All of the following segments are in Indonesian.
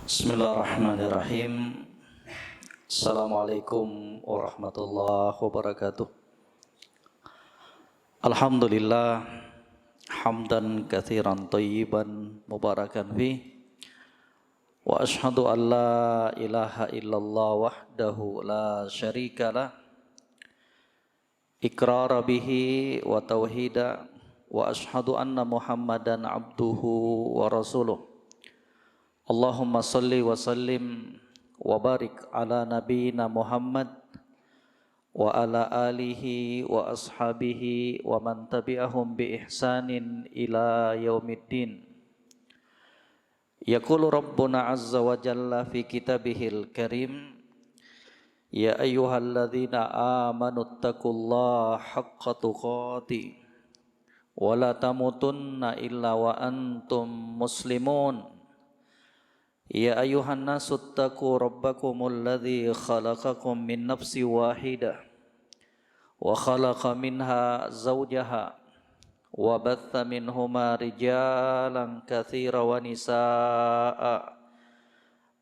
Bismillahirrahmanirrahim. Assalamualaikum warahmatullahi wabarakatuh. Alhamdulillah hamdan katsiran thayyiban mubarakan fi wa asyhadu an la ilaha illallah wahdahu la syarikalah iqrara bihi wa tauhida wa asyhadu anna Muhammadan abduhu wa rasuluh. Allahumma salli wa sallim wa barik ala nabiyyina Muhammad wa ala alihi wa ashabihi wa man tabi'ahum bi ihsanin ila yaumiddin. Yaqulu Rabbuna azza wa jalla fi kitabihil karim, ya ayyuhalladzina amanu taqullaha haqqa tuqatih wa la tamutunna illa wa antum muslimun. Ya ayuhan nasu attaqu rabbakumul ladzi khalaqakum min nafsin wahidah wa khalaqa minha zawjaha wa batha minhuma rijalan katsiran wa nisaa'a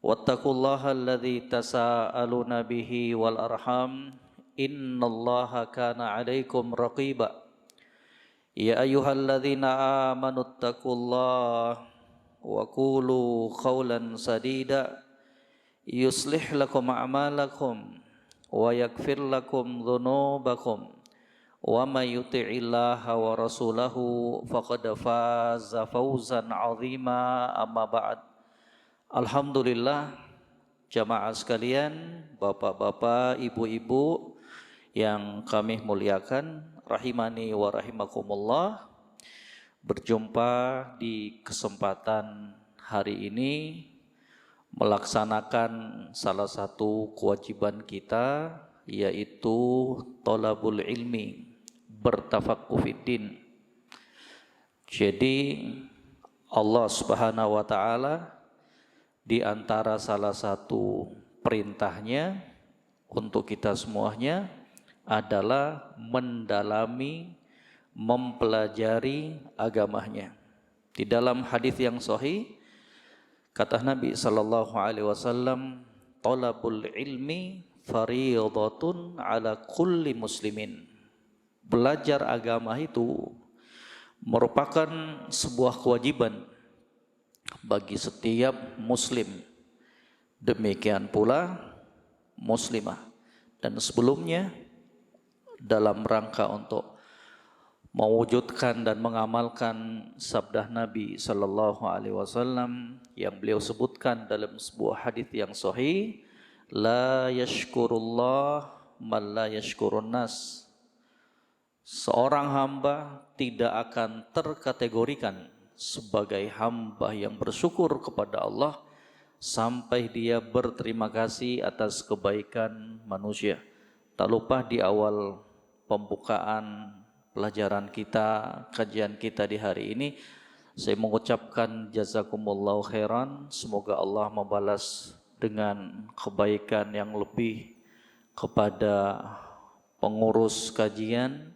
wattaqullaha alladzi tasaaluna bihi wal arham innallaha kana 'alaikum raqiba. Ya ayyuhalladzina amanu attaqullaha wa qulu qawlan sadida yuslih lakum a'malakum wa yaghfir lakum dhunubakum wa may yuti'illaha wa rasulahu faqad faza fawzan 'azima. Amma ba'd. Alhamdulillah, jamaah sekalian, bapak-bapak, ibu-ibu yang kami muliakan, rahimani wa rahimakumullah. Berjumpa di kesempatan hari ini melaksanakan salah satu kewajiban kita, yaitu thalabul ilmi, bertafaqquh fiddin. Jadi Allah Subhanahu wa taala di antara salah satu perintahnya untuk kita semuanya adalah mendalami, mempelajari agamanya. Di dalam hadis yang sahih kata Nabi sallallahu alaihi wasallam, talabul ilmi fariidatun ala kulli muslimin. Belajar agama itu merupakan sebuah kewajiban bagi setiap muslim. Demikian pula muslimah. Dan sebelumnya dalam rangka untuk mewujudkan dan mengamalkan sabda Nabi sallallahu alaihi wasallam yang beliau sebutkan dalam sebuah hadis yang sahih, la yashkurullah man la yashkurun nas. Seorang hamba tidak akan terkategorikan sebagai hamba yang bersyukur kepada Allah sampai dia berterima kasih atas kebaikan manusia. Tak lupa di awal pembukaan pelajaran kita, kajian kita di hari ini, saya mengucapkan jazakumullahu khairan. Semoga Allah membalas dengan kebaikan yang lebih kepada pengurus kajian.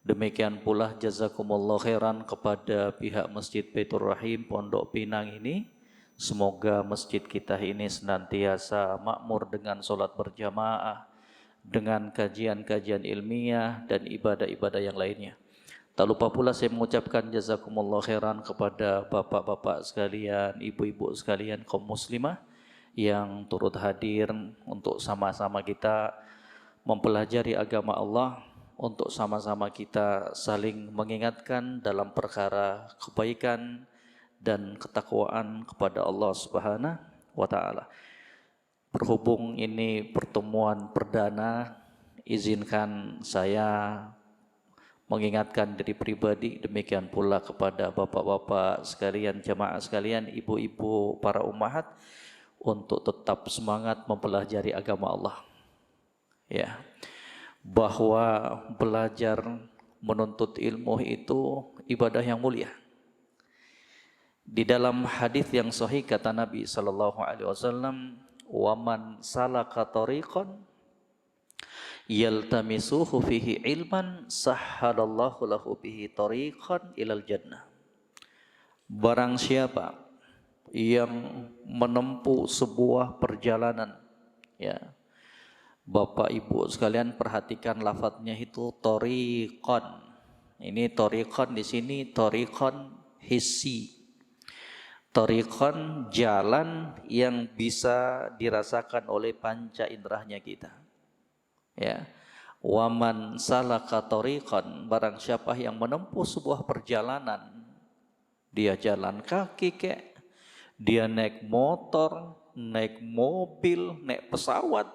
Demikian pula jazakumullahu khairan kepada pihak Masjid Baitur Rahim Pondok Pinang ini. Semoga masjid kita ini senantiasa makmur dengan sholat berjamaah, dengan kajian-kajian ilmiah dan ibadah-ibadah yang lainnya. Tak lupa pula saya mengucapkan jazakumullah khairan kepada bapak-bapak sekalian, ibu-ibu sekalian, kaum muslimah yang turut hadir untuk sama-sama kita mempelajari agama Allah, untuk sama-sama kita saling mengingatkan dalam perkara kebaikan dan ketakwaan kepada Allah Subhanahu wa taala. Berhubung ini pertemuan perdana, izinkan saya mengingatkan diri pribadi, demikian pula kepada bapak-bapak sekalian, jamaah sekalian, ibu-ibu, para ummahat, untuk tetap semangat mempelajari agama Allah. Ya, bahwa belajar menuntut ilmu itu ibadah yang mulia. Di dalam hadis yang sahih kata Nabi sallallahu alaihi wasallam, waman salaka tariqan yaltamisuhu fihi ilman sahhalallahu lahu bihi tariqan ilal jannah. Barang siapa yang menempuh sebuah perjalanan. Ya, Bapak Ibu sekalian perhatikan lafadznya itu thoriqon. Ini thoriqon di sini thoriqon hissi. Thoriqon jalan yang bisa dirasakan oleh panca inderahnya kita. Ya. Waman salaka thoriqan, barang siapa yang menempuh sebuah perjalanan, dia jalan kaki kek, dia naik motor, naik mobil, naik pesawat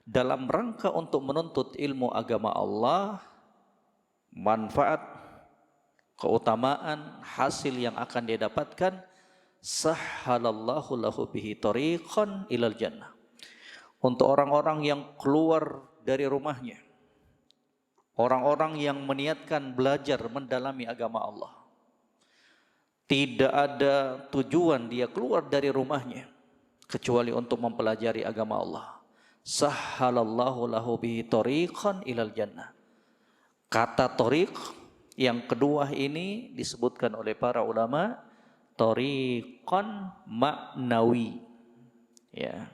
dalam rangka untuk menuntut ilmu agama Allah, manfaat, keutamaan, hasil yang akan dia dapatkan, sahhalallahu lahu bihi thoriqan ilal jannah. Untuk orang-orang yang keluar dari rumahnya, orang-orang yang meniatkan belajar mendalami agama Allah, tidak ada tujuan dia keluar dari rumahnya kecuali untuk mempelajari agama Allah, sahhalallahu lahu bihi thoriqan ilal jannah. Kata thoriq yang kedua ini disebutkan oleh para ulama thoriqan maknawi. Ya,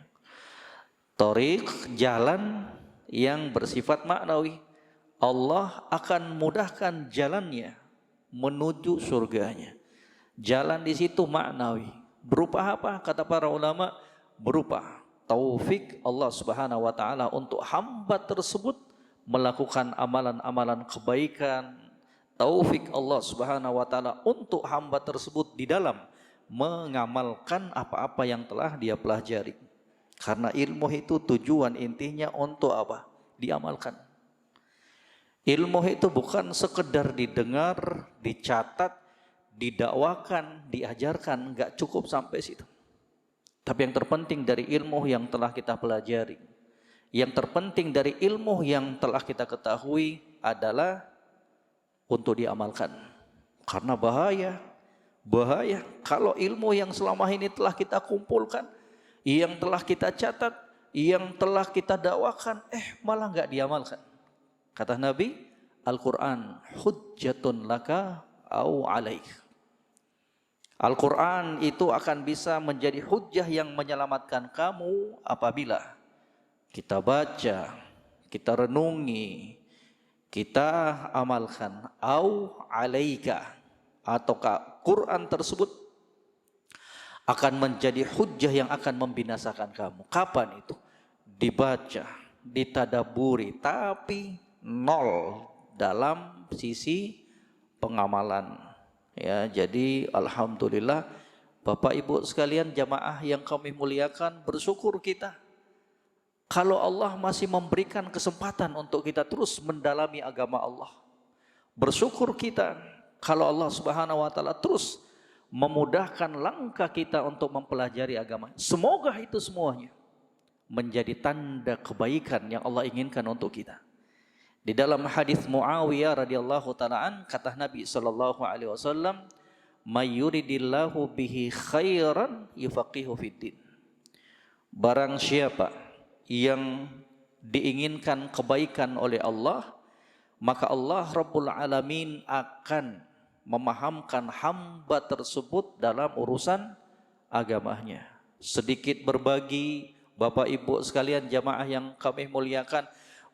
thoriq jalan yang bersifat maknawi. Allah akan mudahkan jalannya menuju surganya. Jalan di situ maknawi. Berupa apa? Kata para ulama, berupa taufik Allah Subhanahu wa taala untuk hamba tersebut melakukan amalan-amalan kebaikan. Taufik Allah Subhanahu wa taala untuk hamba tersebut di dalam mengamalkan apa-apa yang telah dia pelajari. Karena ilmu itu tujuan intinya untuk apa? Diamalkan. Ilmu itu bukan sekedar didengar, dicatat, didakwakan, diajarkan, enggak cukup sampai situ. Tapi yang terpenting dari ilmu yang telah kita pelajari, yang terpenting dari ilmu yang telah kita ketahui adalah untuk diamalkan. Karena bahaya kalau ilmu yang selama ini telah kita kumpulkan, yang telah kita catat, yang telah kita dakwakan, malah enggak diamalkan. Kata Nabi, Al-Quran hujjatun laka au alaik. Al-Quran itu akan bisa menjadi hujjah yang menyelamatkan kamu apabila kita baca, kita renungi, kita amalkan. Au alaika, ataukah Quran tersebut akan menjadi hujjah yang akan membinasakan kamu. Kapan itu? Dibaca, ditadaburi, tapi nol dalam sisi pengamalan. Ya, jadi alhamdulillah Bapak Ibu sekalian jamaah yang kami muliakan, bersyukur kita kalau Allah masih memberikan kesempatan untuk kita terus mendalami agama Allah. Bersyukur kita kalau Allah Subhanahu wa taala terus memudahkan langkah kita untuk mempelajari agama. Semoga itu semuanya menjadi tanda kebaikan yang Allah inginkan untuk kita. Di dalam hadis Muawiyah radhiyallahu ta'ala kata Nabi sallallahu alaihi wasallam, "May yuridillahu bihi khairan yufaqihu fiddin." Barang siapa yang diinginkan kebaikan oleh Allah, maka Allah Rabbul Alamin akan memahamkan hamba tersebut dalam urusan agamanya. Sedikit berbagi Bapak Ibu sekalian jamaah yang kami muliakan,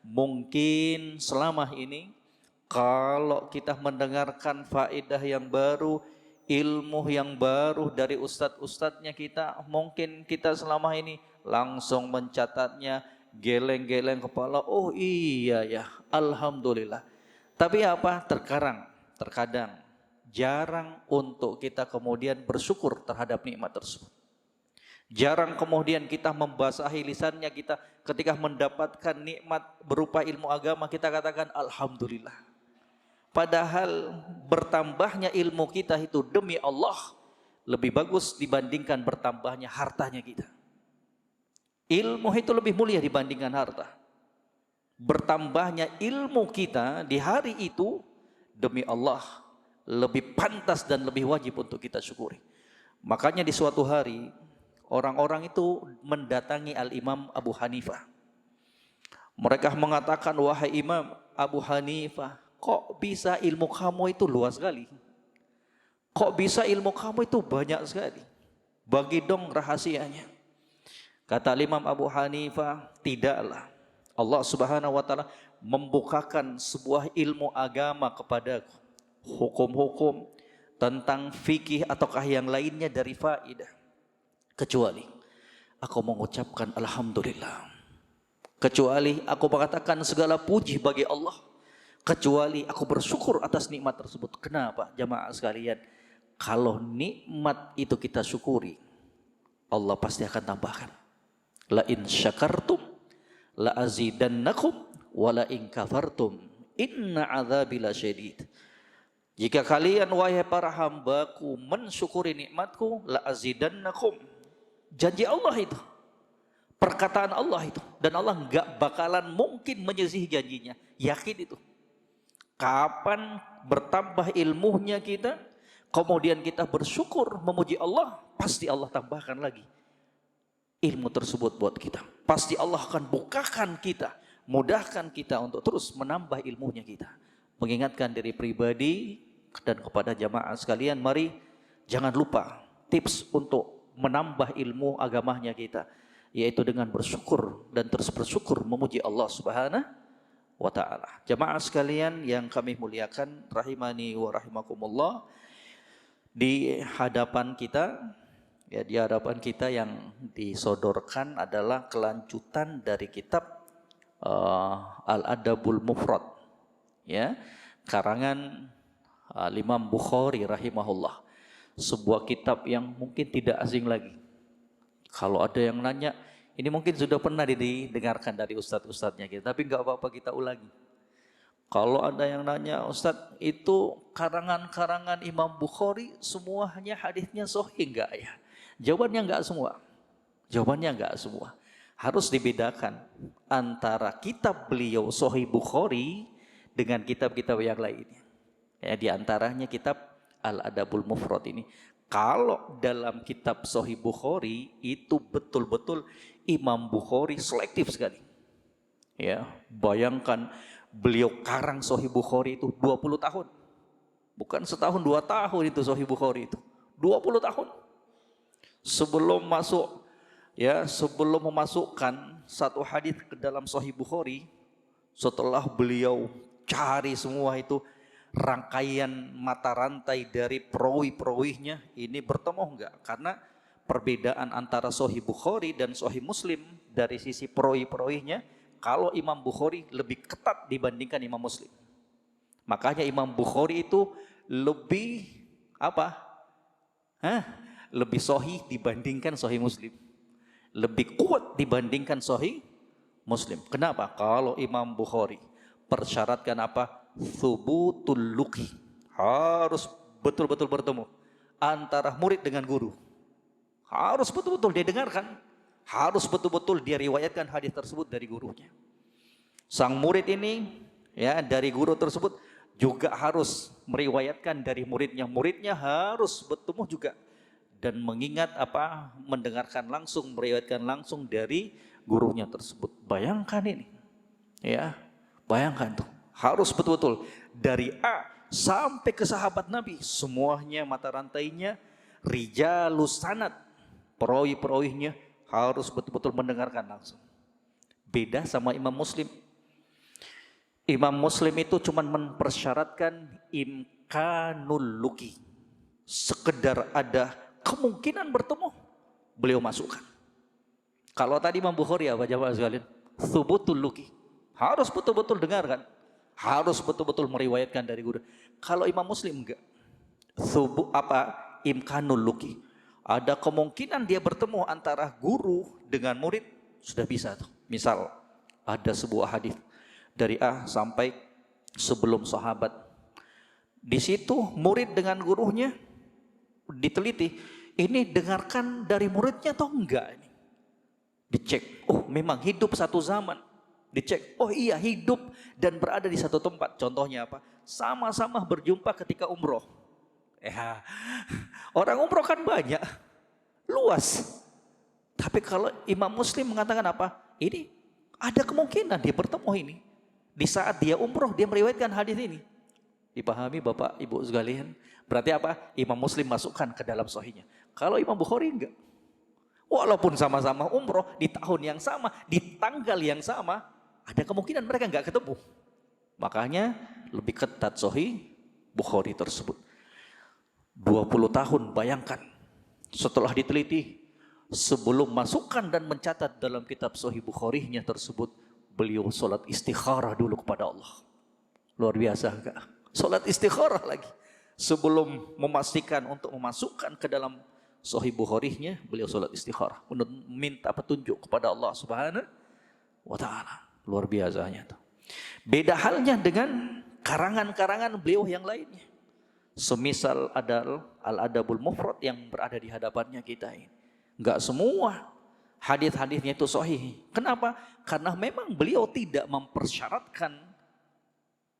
mungkin selama ini kalau kita mendengarkan faedah yang baru, ilmu yang baru dari ustadz-ustadznya kita, mungkin kita selama ini langsung mencatatnya, geleng-geleng kepala, oh iya ya, alhamdulillah. Tapi apa? Terkadang jarang untuk kita kemudian bersyukur terhadap nikmat tersebut. Jarang kemudian kita membasahi lisannya kita ketika mendapatkan nikmat berupa ilmu agama, kita katakan alhamdulillah. Padahal bertambahnya ilmu kita itu demi Allah lebih bagus dibandingkan bertambahnya hartanya kita. Ilmu itu lebih mulia dibandingkan harta. Bertambahnya ilmu kita di hari itu demi Allah lebih pantas dan lebih wajib untuk kita syukuri. Makanya di suatu hari orang-orang itu mendatangi Al-Imam Abu Hanifah. Mereka mengatakan, wahai Imam Abu Hanifah, kok bisa ilmu kamu itu luas sekali? Kok bisa ilmu kamu itu banyak sekali? Bagi dong rahasianya. Kata Imam Abu Hanifah, tidaklah Allah Subhanahu wa taala membukakan sebuah ilmu agama kepadaku, hukum-hukum tentang fikih ataukah yang lainnya dari faidah, kecuali aku mengucapkan alhamdulillah, kecuali aku mengatakan segala puji bagi Allah, kecuali aku bersyukur atas nikmat tersebut. Kenapa jamaah sekalian? Kalau nikmat itu kita syukuri, Allah pasti akan tambahkan. La in syakartum la azidannakum wa la in kafartum inna adzabi lasyadid. Jika kalian wahai para hambaku mensyukuri nikmatku, la azidannakum. Janji Allah itu, perkataan Allah itu, dan Allah enggak bakalan mungkin menyelisihi janjinya. Yakin itu. Kapan bertambah ilmunya kita, kemudian kita bersyukur memuji Allah, pasti Allah tambahkan lagi ilmu tersebut buat kita. Pasti Allah akan bukakan kita, mudahkan kita untuk terus menambah ilmunya kita. Mengingatkan diri pribadi dan kepada jamaah sekalian, mari jangan lupa tips untuk menambah ilmu agamanya kita, yaitu dengan bersyukur dan terus bersyukur memuji Allah Subhanahu wa taala. Jamaah sekalian yang kami muliakan, rahimani wa rahimakumullah, di hadapan kita, ya, di hadapan kita yang disodorkan adalah kelanjutan dari kitab Al-Adabul Mufrad, ya, karangan Imam Bukhari rahimahullah. Sebuah kitab yang mungkin tidak asing lagi. Kalau ada yang nanya, ini mungkin sudah pernah didengarkan dari ustadz-ustadznya kita, tapi nggak apa-apa kita ulangi. Kalau ada yang nanya, Ustadz, itu karangan-karangan Imam Bukhari semuanya hadisnya sahih enggak ya? Jawabannya enggak semua. Jawabannya enggak semua. Harus dibedakan antara kitab beliau Sahih Bukhari dengan kitab-kitab yang lainnya. Ya, di antaranya kitab Al-Adabul Mufrad ini. Kalau dalam kitab Sahih Bukhari itu betul-betul Imam Bukhari selektif sekali. Ya, bayangkan beliau karang Sahih Bukhari itu 20 tahun. Bukan setahun 2 tahun itu Sahih Bukhari itu. 20 tahun. Sebelum masuk, ya, sebelum memasukkan satu hadis ke dalam Sahih Bukhari, setelah beliau cari semua itu rangkaian mata rantai dari perawi-perawinya, ini bertemu enggak? Karena perbedaan antara Sahih Bukhari dan Sahih Muslim dari sisi perawi-perawinya, kalau Imam Bukhari lebih ketat dibandingkan Imam Muslim. Makanya Imam Bukhari itu lebih apa? Lebih sahih dibandingkan Sahih Muslim. Lebih kuat dibandingkan Sahih Muslim. Kenapa? Kalau Imam Bukhari persyaratkan apa? Thubutul luqi. Harus betul-betul bertemu antara murid dengan guru. Harus betul-betul dia dengarkan. Harus betul-betul dia riwayatkan hadis tersebut dari gurunya. Sang murid ini, ya, dari guru tersebut juga harus meriwayatkan dari muridnya. Muridnya harus bertemu juga dan mengingat apa, mendengarkan langsung, meriwayatkan langsung dari gurunya tersebut. Bayangkan ini, ya, bayangkan tuh, harus betul-betul dari A sampai ke sahabat Nabi, semuanya mata rantainya, rijalus sanad, perawi-perawinya harus betul-betul mendengarkan langsung. Beda sama Imam Muslim. Imam Muslim itu cuma mempersyaratkan imkanul luqi, sekedar ada kemungkinan bertemu, beliau masukkan. Kalau tadi Imam Bukhari apa jamaah sekalian? Thubutul luqi. Harus betul-betul dengarkan. Harus betul-betul meriwayatkan dari guru. Kalau Imam Muslim enggak. Imkanul luqi. Ada kemungkinan dia bertemu antara guru dengan murid, sudah bisa tuh. Misal ada sebuah hadis dari A sampai sebelum sahabat. Di situ murid dengan gurunya diteliti, ini dengarkan dari muridnya atau enggak ini? Dicek, oh memang hidup satu zaman. Dicek, oh iya hidup dan berada di satu tempat. Contohnya apa? Sama-sama berjumpa ketika umroh. Ya, orang umroh kan banyak, luas. Tapi kalau Imam Muslim mengatakan apa? Ini ada kemungkinan dia bertemu ini. Di saat dia umroh, dia meriwayatkan hadis ini. Dipahami Bapak Ibu sekalian? Berarti apa? Imam Muslim masukkan ke dalam sahihnya. Kalau Imam Bukhari enggak. Walaupun sama-sama umroh di tahun yang sama, di tanggal yang sama, ada kemungkinan mereka enggak ketemu. Makanya lebih ketat sahih Bukhari tersebut. 20 tahun bayangkan. Setelah diteliti, sebelum masukkan dan mencatat dalam kitab sahih Bukhari-nya tersebut, beliau sholat istikharah dulu kepada Allah. Luar biasa enggak? Sholat istikharah lagi. Sebelum memastikan untuk memasukkan ke dalam sahih Bukhari-nya, beliau sholat istikharah. Minta petunjuk kepada Allah Subhanahu wa ta'ala. Luar biasanya tuh. Beda halnya dengan karangan-karangan beliau yang lainnya. Semisal ada Al-Adabul Mufrad yang berada di hadapannya kita ini. Enggak semua hadis-hadisnya itu sahih. Kenapa? Karena memang beliau tidak mempersyaratkan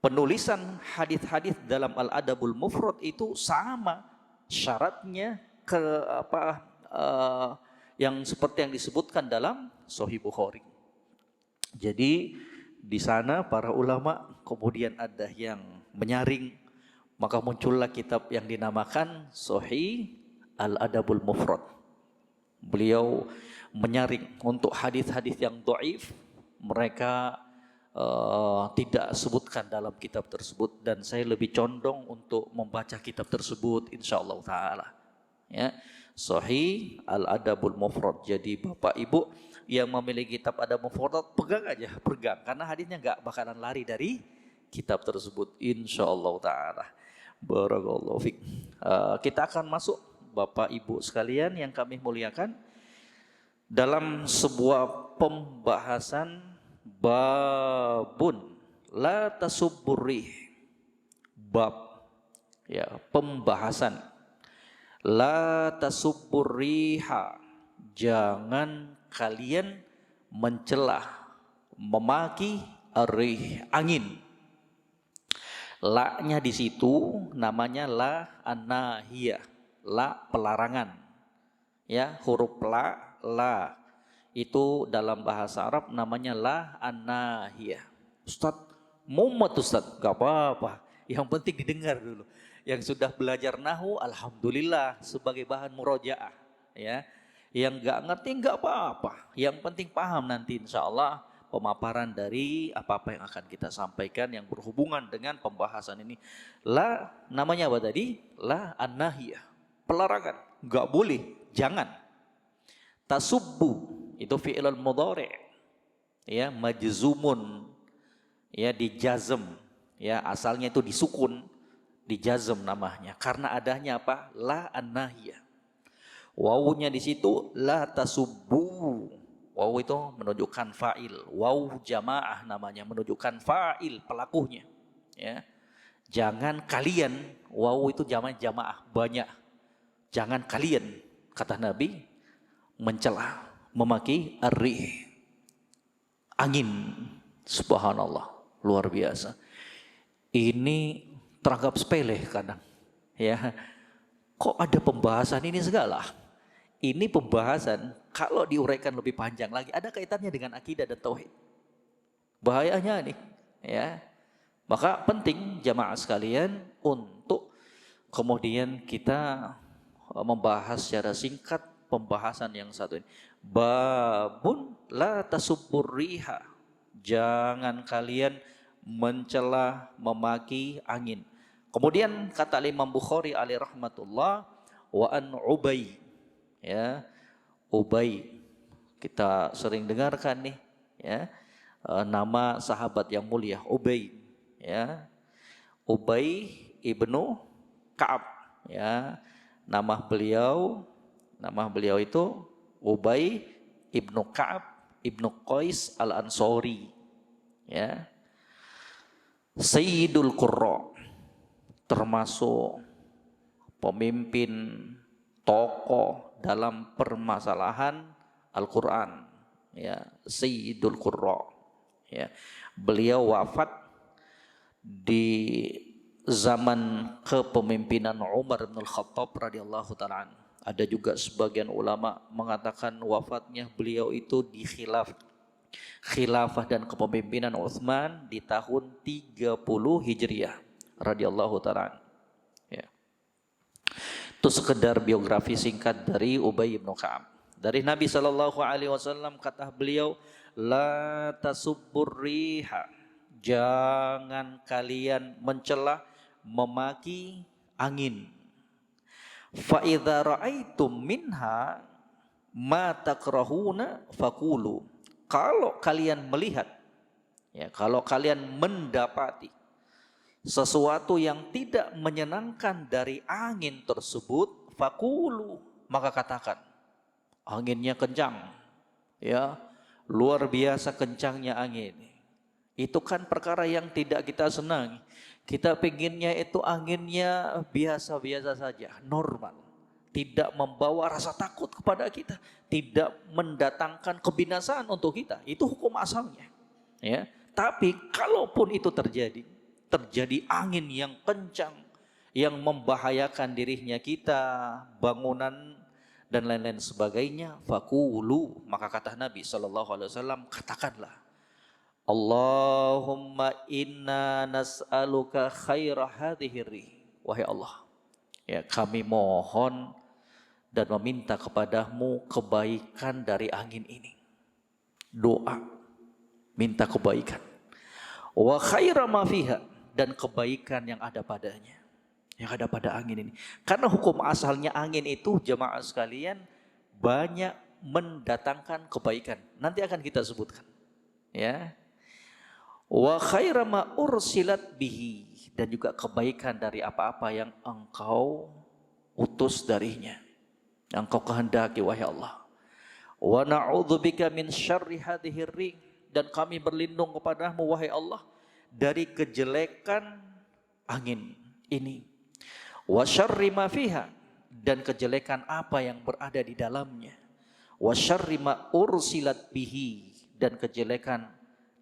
penulisan hadis-hadis dalam Al-Adabul Mufrad itu sama syaratnya ke yang seperti yang disebutkan dalam Sahih Bukhari. Jadi di sana para ulama kemudian ada yang menyaring, maka muncullah kitab yang dinamakan Sahih Al-Adabul Mufrad. Beliau menyaring untuk hadis-hadis yang dhaif, mereka tidak sebutkan dalam kitab tersebut, dan saya lebih condong untuk membaca kitab tersebut insyaallah taala. Ya, Sahih Al-Adabul Mufrad. Jadi Bapak Ibu yang memiliki kitab Adabul Mufrad, pegang aja, pegang, karena hadisnya enggak bakalan lari dari kitab tersebut insyaallah taala. Barakallahu fiik. Kita akan masuk Bapak Ibu sekalian yang kami muliakan dalam sebuah pembahasan babun la tasubburih. Bab, ya, pembahasan la tasubburriha, jangan kalian mencela, memaki arih, angin. La-nya di situ namanya la an-nahiyah, la pelarangan. Ya, huruf la itu dalam bahasa Arab namanya la an-nahiyah. Ustaz, mumet Ustaz, gak apa-apa. Yang penting didengar dulu. Yang sudah belajar nahu, alhamdulillah sebagai bahan murojaah. Ya, yang gak ngerti gak apa-apa. Yang penting paham nanti insya Allah pemaparan dari apa-apa yang akan kita sampaikan yang berhubungan dengan pembahasan ini. La namanya apa tadi? La an-nahiyah, pelarangan, gak boleh, jangan. Tasubbu itu fi'il mudhari', ya, majzumun, ya, dijazm, ya, asalnya itu disukun, dijazm namanya karena adanya apa? La an-nahiyah. Wawunya di situ la tasubbu. Waw itu menunjukkan fa'il, waw jamaah namanya, menunjukkan fa'il, pelakunya. Ya, jangan kalian, waw itu jamaah banyak. Jangan kalian, kata Nabi, mencela, memaki ar-rih, angin. Subhanallah, luar biasa. Ini teranggap sepele kadang. Ya, kok ada pembahasan ini segala? Ini pembahasan kalau diuraikan lebih panjang lagi ada kaitannya dengan akidah dan tauhid. Bahayanya nih, ya. Maka penting jamaah sekalian untuk kemudian kita membahas secara singkat pembahasan yang satu ini. Babun la tasubburriha. Jangan kalian mencela, memaki angin. Kemudian kata Imam Bukhari alaihi rahmatullah, wa an Ubay. Ya, Ubay, kita sering dengarkan nih, ya, nama sahabat yang mulia Ubay, ya, Ubay ibnu Ka'ab, ya, nama beliau itu Ubay ibnu Ka'ab ibnu Qais al-Ansori, ya, Sayyidul Qurra, termasuk pemimpin tokoh dalam permasalahan Al-Quran, ya, Sayyidul Qurra, ya. Beliau wafat di zaman kepemimpinan Umar bin Khattab radhiyallahu ta'ala. Ada juga sebagian ulama mengatakan wafatnya beliau itu di khilafah dan kepemimpinan Utsman di tahun 30 Hijriah. radhiyallahu taala. Ya. Itu sekedar biografi singkat dari Ubay bin Ka'ab. Dari Nabi sallallahu alaihi wasallam kata beliau, la tasubbur riha. Jangan kalian mencela, memaki angin. Fa idza ra'aitum minha ma takrahuna faqulu. Kalau kalian melihat, ya, kalau kalian mendapati sesuatu yang tidak menyenangkan dari angin tersebut, faqulu, maka katakan, anginnya kencang, ya, luar biasa kencangnya angin. Itu kan perkara yang tidak kita senangi. Kita pengennya itu anginnya biasa-biasa saja, normal, tidak membawa rasa takut kepada kita, tidak mendatangkan kebinasaan untuk kita. Itu hukum asalnya, ya. Tapi kalaupun itu terjadi angin yang kencang yang membahayakan dirinya kita, bangunan dan lain-lain sebagainya, faqulu, maka kata Nabi SAW, katakanlah, Allahumma inna nas'aluka khaira hadhihi rih. Wahai Allah, ya, kami mohon dan meminta kepadamu kebaikan dari angin ini. Doa, minta kebaikan. Wa khaira ma fiha, dan kebaikan yang ada padanya, yang ada pada angin ini. Karena hukum asalnya angin itu, jemaah sekalian, banyak mendatangkan kebaikan. Nanti akan kita sebutkan, ya. Wa khaira ma ursilat bihi, dan juga kebaikan dari apa-apa yang engkau utus darinya, yang engkau kehendaki, wahai Allah. Wa na'udzubika min syarri hadhihi rih, dan kami berlindung kepadamu, wahai Allah, dari kejelekan angin ini. Wa syarri ma fiha, dan kejelekan apa yang berada di dalamnya. Wa syarri ma ursilat bihi, dan kejelekan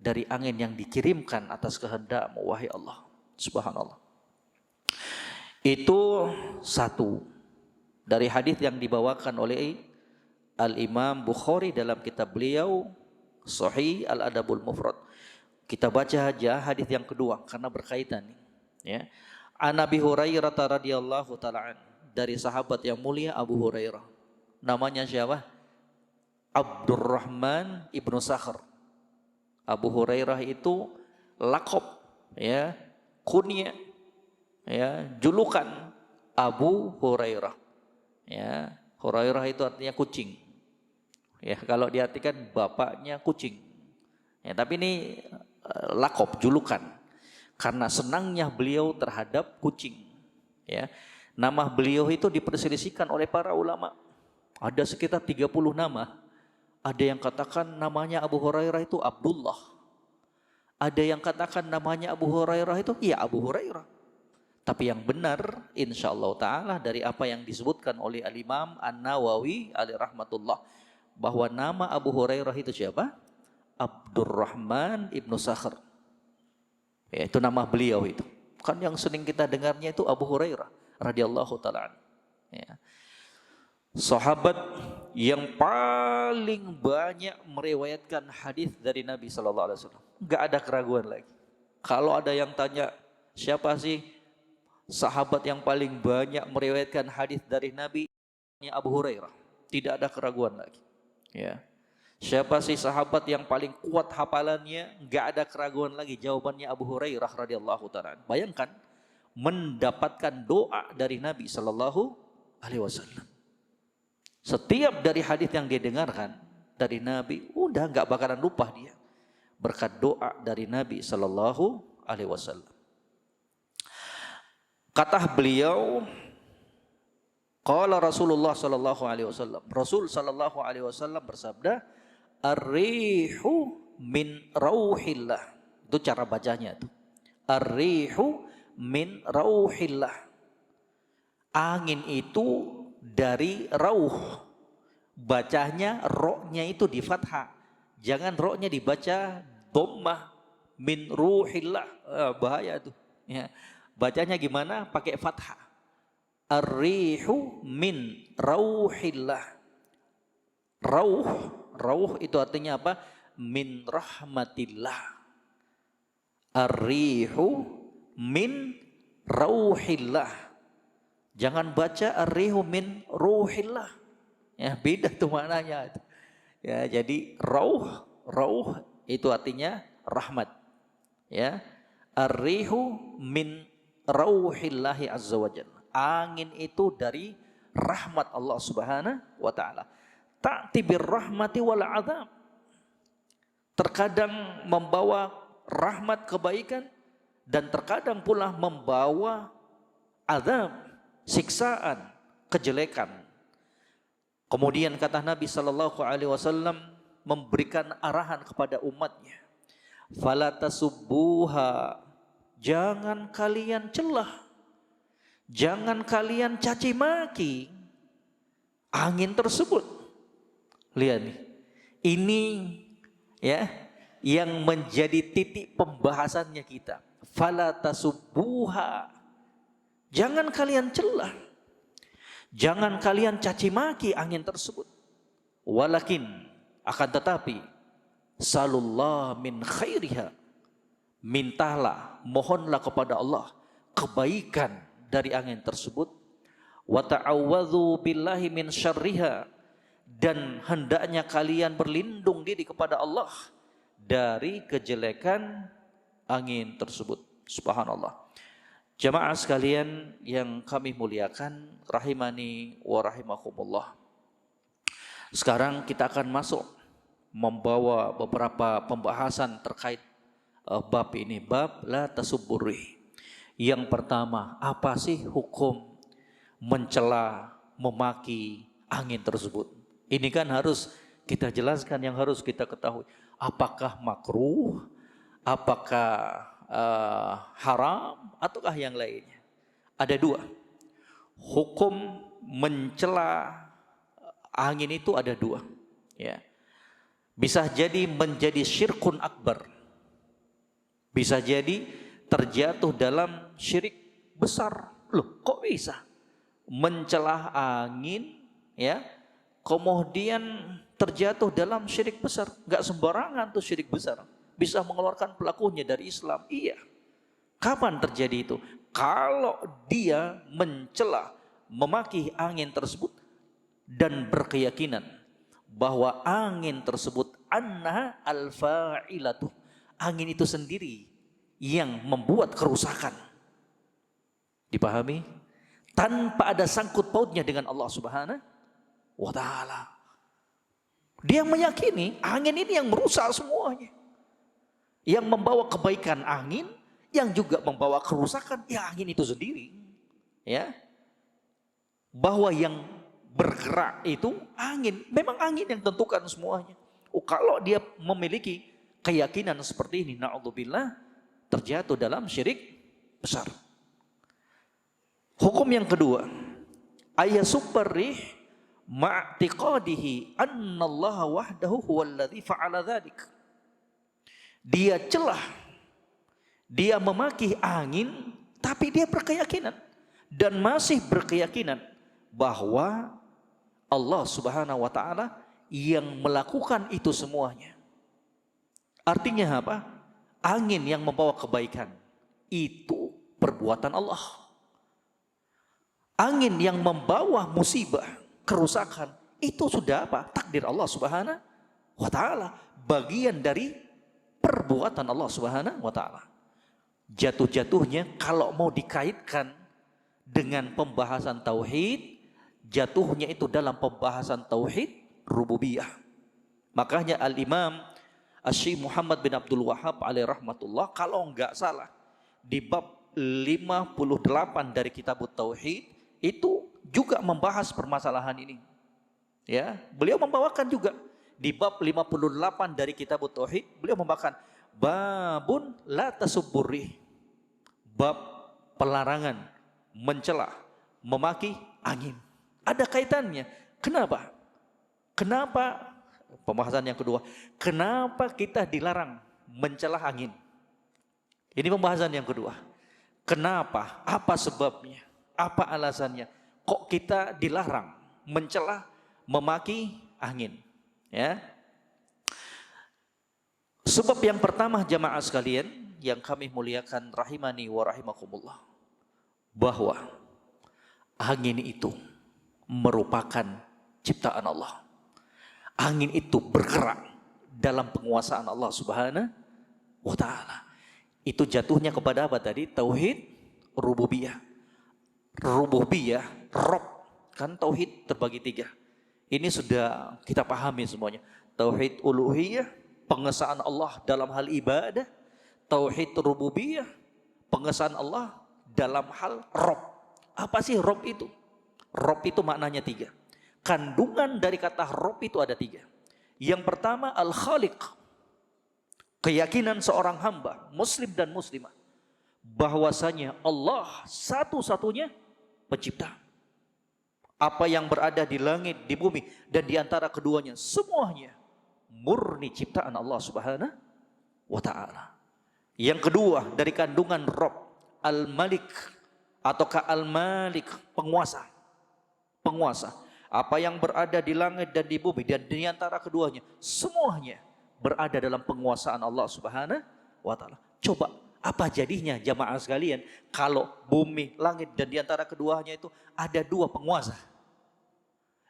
dari angin yang dikirimkan atas kehendakmu, wahai Allah. Subhanallah. Itu satu dari hadis yang dibawakan oleh Al-Imam Bukhari dalam kitab beliau Sahih Al-Adabul Mufrad. Kita baca aja hadis yang kedua karena berkaitan, ya. An Abi Hurairah radhiyallahu taala, dari sahabat yang mulia Abu Hurairah. Namanya siapa? Abdurrahman ibnu Sakhr. Abu Hurairah itu lakop, ya, kunyah, ya, julukan Abu Hurairah. Ya, Hurairah itu artinya kucing. Ya, kalau diartikan bapaknya kucing. Ya, tapi ini lakop, julukan, karena senangnya beliau terhadap kucing. Ya, nama beliau itu diperselisihkan oleh para ulama. Ada sekitar 30 nama. Ada yang katakan namanya Abu Hurairah itu Abdullah. Ada yang katakan namanya Abu Hurairah itu ya Abu Hurairah. Tapi yang benar insyaallah ta'ala dari apa yang disebutkan oleh Al-Imam An-Nawawi alaihi rahmatullah, bahwa nama Abu Hurairah itu siapa? Abdurrahman ibnu Sakhr. Ya, itu nama beliau itu. Kan yang sering kita dengarnya itu Abu Hurairah radhiyallahu ta'ala. Ya. Sahabat yang paling banyak meriwayatkan hadis dari Nabi sallallahu alaihi wasallam. Enggak ada keraguan lagi. Kalau ada yang tanya, siapa sih sahabat yang paling banyak meriwayatkan hadis dari Nabi? Abu Hurairah. Tidak ada keraguan lagi. Ya. Siapa sih sahabat yang paling kuat hafalannya? Enggak ada keraguan lagi, jawabannya Abu Hurairah radhiyallahu taala. Bayangkan mendapatkan doa dari Nabi sallallahu alaihi wasallam. Setiap dari hadis yang dia dengarkan dari Nabi, udah enggak bakalan lupa dia, berkat doa dari Nabi sallallahu alaihi wasallam. Kata beliau, qala Rasulullah sallallahu alaihi wasallam, Rasul sallallahu alaihi wasallam bersabda, ar-rihu min rauhillah. Itu cara bacanya tuh. Ar-rihu min rauhillah. Angin itu dari rauh. Bacanya ro-nya itu di fathah. Jangan ro-nya dibaca dhammah, min ruhillah. Bahaya tuh. Ya. Bacanya gimana? Pakai fathah. Ar-rihu min rauhillah. Rauh itu artinya apa? Min rahmatillah. Ar-rihu min rauhillah. Jangan baca ar-rihu min ruhillah. Ya, beda tuh maknanya. Ya, jadi rauh itu artinya rahmat. Ya. Ar-rihu min rauhillahi azza wajalla. Angin itu dari rahmat Allah Subhanahu wa taala. Ta'ti birrahmati wal azab. Terkadang membawa rahmat kebaikan dan terkadang pula membawa azab, siksaan, kejelekan. Kemudian kata Nabi sallallahu alaihi wasallam memberikan arahan kepada umatnya. Fala tasubbuha, jangan kalian celah, jangan kalian caci maki angin tersebut. Lihat nih, ini ya yang menjadi titik pembahasannya kita. Fala tasubbuha, jangan kalian celah, jangan kalian caci maki angin tersebut. Walakin, akan tetapi, salullah min khairiha, mintalah, mohonlah kepada Allah kebaikan dari angin tersebut. Wa ta'awwadzu billahi min syarriha, dan hendaknya kalian berlindung diri kepada Allah dari kejelekan angin tersebut. Subhanallah. Jamaah sekalian yang kami muliakan, rahimani wa rahimakumullah. Sekarang kita akan masuk membawa beberapa pembahasan terkait bab ini, bab la tasubburih. Yang pertama, apa sih hukum mencela, memaki angin tersebut? Ini kan harus kita jelaskan, yang harus kita ketahui. Apakah makruh, apakah haram, ataukah yang lainnya? Ada dua. Hukum mencela angin itu ada dua. Ya. Bisa jadi menjadi syirkun akbar. Bisa jadi terjatuh dalam syirik besar. Loh, kok bisa? Mencelah angin, ya, kemudian terjatuh dalam syirik besar. Gak sembarangan tuh syirik besar. Bisa mengeluarkan pelakunya dari Islam. Iya. Kapan terjadi itu? Kalau dia mencela, memaki angin tersebut dan berkeyakinan bahwa angin tersebut annaha al-fa'ilatu, angin itu sendiri yang membuat kerusakan. Dipahami? Tanpa ada sangkut pautnya dengan Allah Subhanahu wa taala. Dia meyakini angin ini yang merusak semuanya. Yang membawa kebaikan angin, yang juga membawa kerusakan ya angin itu sendiri. Ya. Bahwa yang bergerak itu angin, memang angin yang tentukan semuanya. Kalau dia memiliki keyakinan seperti ini, na'udzubillah, terjatuh dalam syirik besar. Hukum yang kedua, ayasubbarih ma'tiqadihi annallaha wahdahu huwallazi fa'ala dzalik. Dia celah, dia memaki angin, tapi dia berkeyakinan dan masih berkeyakinan bahwa Allah Subhanahu wa taala yang melakukan itu semuanya. Artinya apa? Angin yang membawa kebaikan itu perbuatan Allah. Angin yang membawa musibah, kerusakan, itu sudah apa? Takdir Allah Subhanahu wa taala, bagian dari perbuatan Allah Subhanahu wa taala. Jatuh-jatuhnya kalau mau dikaitkan dengan pembahasan tauhid, jatuhnya itu dalam pembahasan tauhid rububiyah. Makanya Al-Imam Asy-Syaikh Muhammad bin Abdul Wahhab alaihi rahmatullah, kalau enggak salah, di bab 58 dari kitab Tauhid itu juga membahas permasalahan ini. Ya, beliau membawakan juga di bab 58 dari kitab Tauhid, beliau membawakan babun la tasubburih, bab pelarangan mencela, memaki angin. Ada kaitannya. Kenapa? Kenapa? Pembahasan yang kedua. Kenapa kita dilarang mencela angin? Ini pembahasan yang kedua. Kenapa? Apa sebabnya? Apa alasannya? Kok kita dilarang mencela, memaki angin? Ya. Sebab yang pertama jamaah sekalian yang kami muliakan rahimani wa rahimakumullah. bahwa angin itu merupakan ciptaan Allah. Angin itu bergerak dalam penguasaan Allah Subhanahu wa ta'ala. Itu jatuhnya kepada apa tadi? Tauhid rububiyah. Rububiyah, Rob, kan tauhid terbagi 3. Ini sudah kita pahami semuanya. Tauhid uluhiyah, pengesaan Allah dalam hal ibadah. Tauhid rububiyah, pengesaan Allah dalam hal Rob. Apa sih Rob itu? Rob itu maknanya 3. Kandungan dari kata Rob itu ada 3. Yang pertama Al-Khaliq. Keyakinan seorang hamba, muslim dan muslimah, bahwasanya Allah satu-satunya pencipta. Apa yang berada di langit, di bumi, dan di antara keduanya, semuanya murni ciptaan Allah Subhanahu wa ta'ala. Yang kedua dari kandungan Rob, Al-Malik ataukah Al-Malik, penguasa. Penguasa. Apa yang berada di langit dan di bumi dan di antara keduanya, semuanya berada dalam penguasaan Allah Subhanahu wa ta'ala. Coba, apa jadinya jamaah sekalian kalau bumi, langit dan di antara keduanya itu ada 2 penguasa?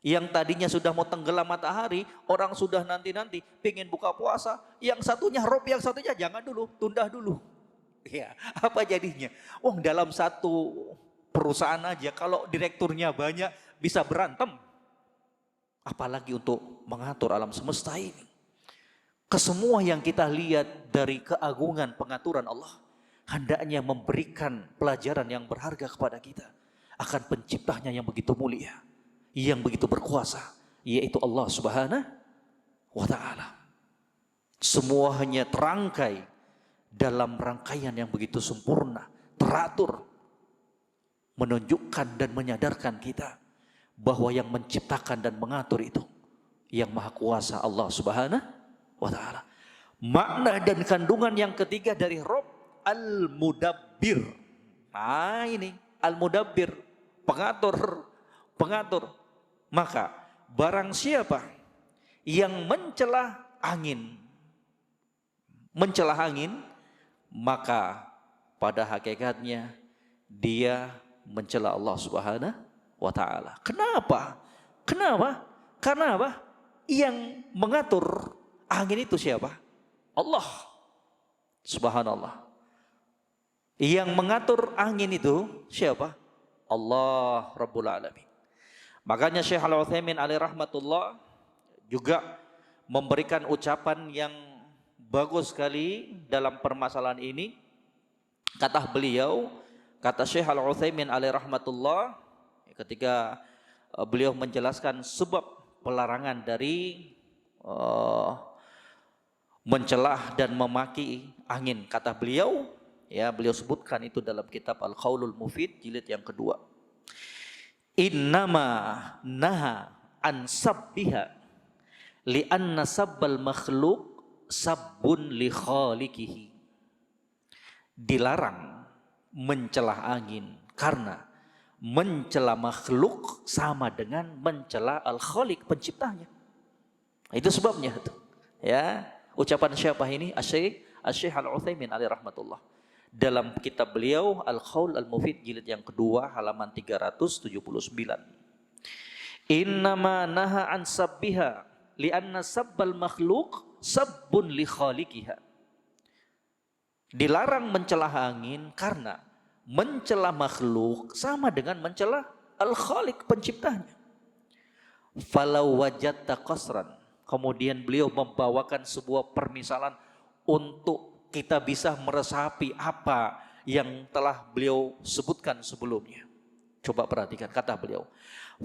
Yang tadinya sudah mau tenggelam matahari, orang sudah nanti-nanti pengen buka puasa, yang satunya Rob, yang satunya jangan dulu, tunda dulu. Ya, apa jadinya? Dalam satu perusahaan aja kalau direkturnya banyak bisa berantem. Apalagi untuk mengatur alam semesta ini. Kesemua yang kita lihat dari keagungan pengaturan Allah, hendaknya memberikan pelajaran yang berharga kepada kita akan penciptanya yang begitu mulia, yang begitu berkuasa, yaitu Allah Subhanahu wa ta'ala. Semuanya terangkai dalam rangkaian yang begitu sempurna, teratur, menunjukkan dan menyadarkan kita bahwa yang menciptakan dan mengatur itu yang maha kuasa Allah Subhanahu wa ta'ala. Makna dan kandungan yang ketiga dari Rob, Al-Mudabbir. Nah ini Al-Mudabbir, pengatur. Maka barang siapa yang mencela angin, maka pada hakikatnya dia mencela Allah Subhanahu wa ta'ala. Kenapa? Karena apa? Yang mengatur angin itu siapa? Allah. Subhanallah. Yang mengatur angin itu siapa? Allah Rabbul Alamin. Makanya Syekh Al-Utsaimin alaihi rahmatullah juga memberikan ucapan yang bagus sekali dalam permasalahan ini. Kata beliau, kata Syekh Al-Utsaimin alaihi rahmatullah ketika beliau menjelaskan sebab pelarangan dari mencelah dan memaki angin, kata beliau, ya beliau sebutkan itu dalam kitab Al-Qaulul Mufid jilid yang kedua. Innama naha an sabbiha li'anna sabbal makhluk sabbun li khaliqihi. Dilarang mencelah angin karena mencela makhluk sama dengan mencela Al-Khaliq, penciptanya. Itu sebabnya itu. Ya, ucapan siapa ini? Asy-Syaikh Al-Utsaimin alaihi rahmatullah. Dalam kitab beliau Al-Qaul Al-Mufid jilid yang kedua halaman 379. Innama naha an sabbiha li'anna sabbal makhluk sabbun li khaliqiha. Dilarang mencela angin karena mencela makhluk sama dengan mencela Al-Khaliq, penciptanya. Falau wajadta qasran. Kemudian beliau membawakan sebuah permisalan untuk kita bisa meresapi apa yang telah beliau sebutkan sebelumnya. Coba perhatikan kata beliau.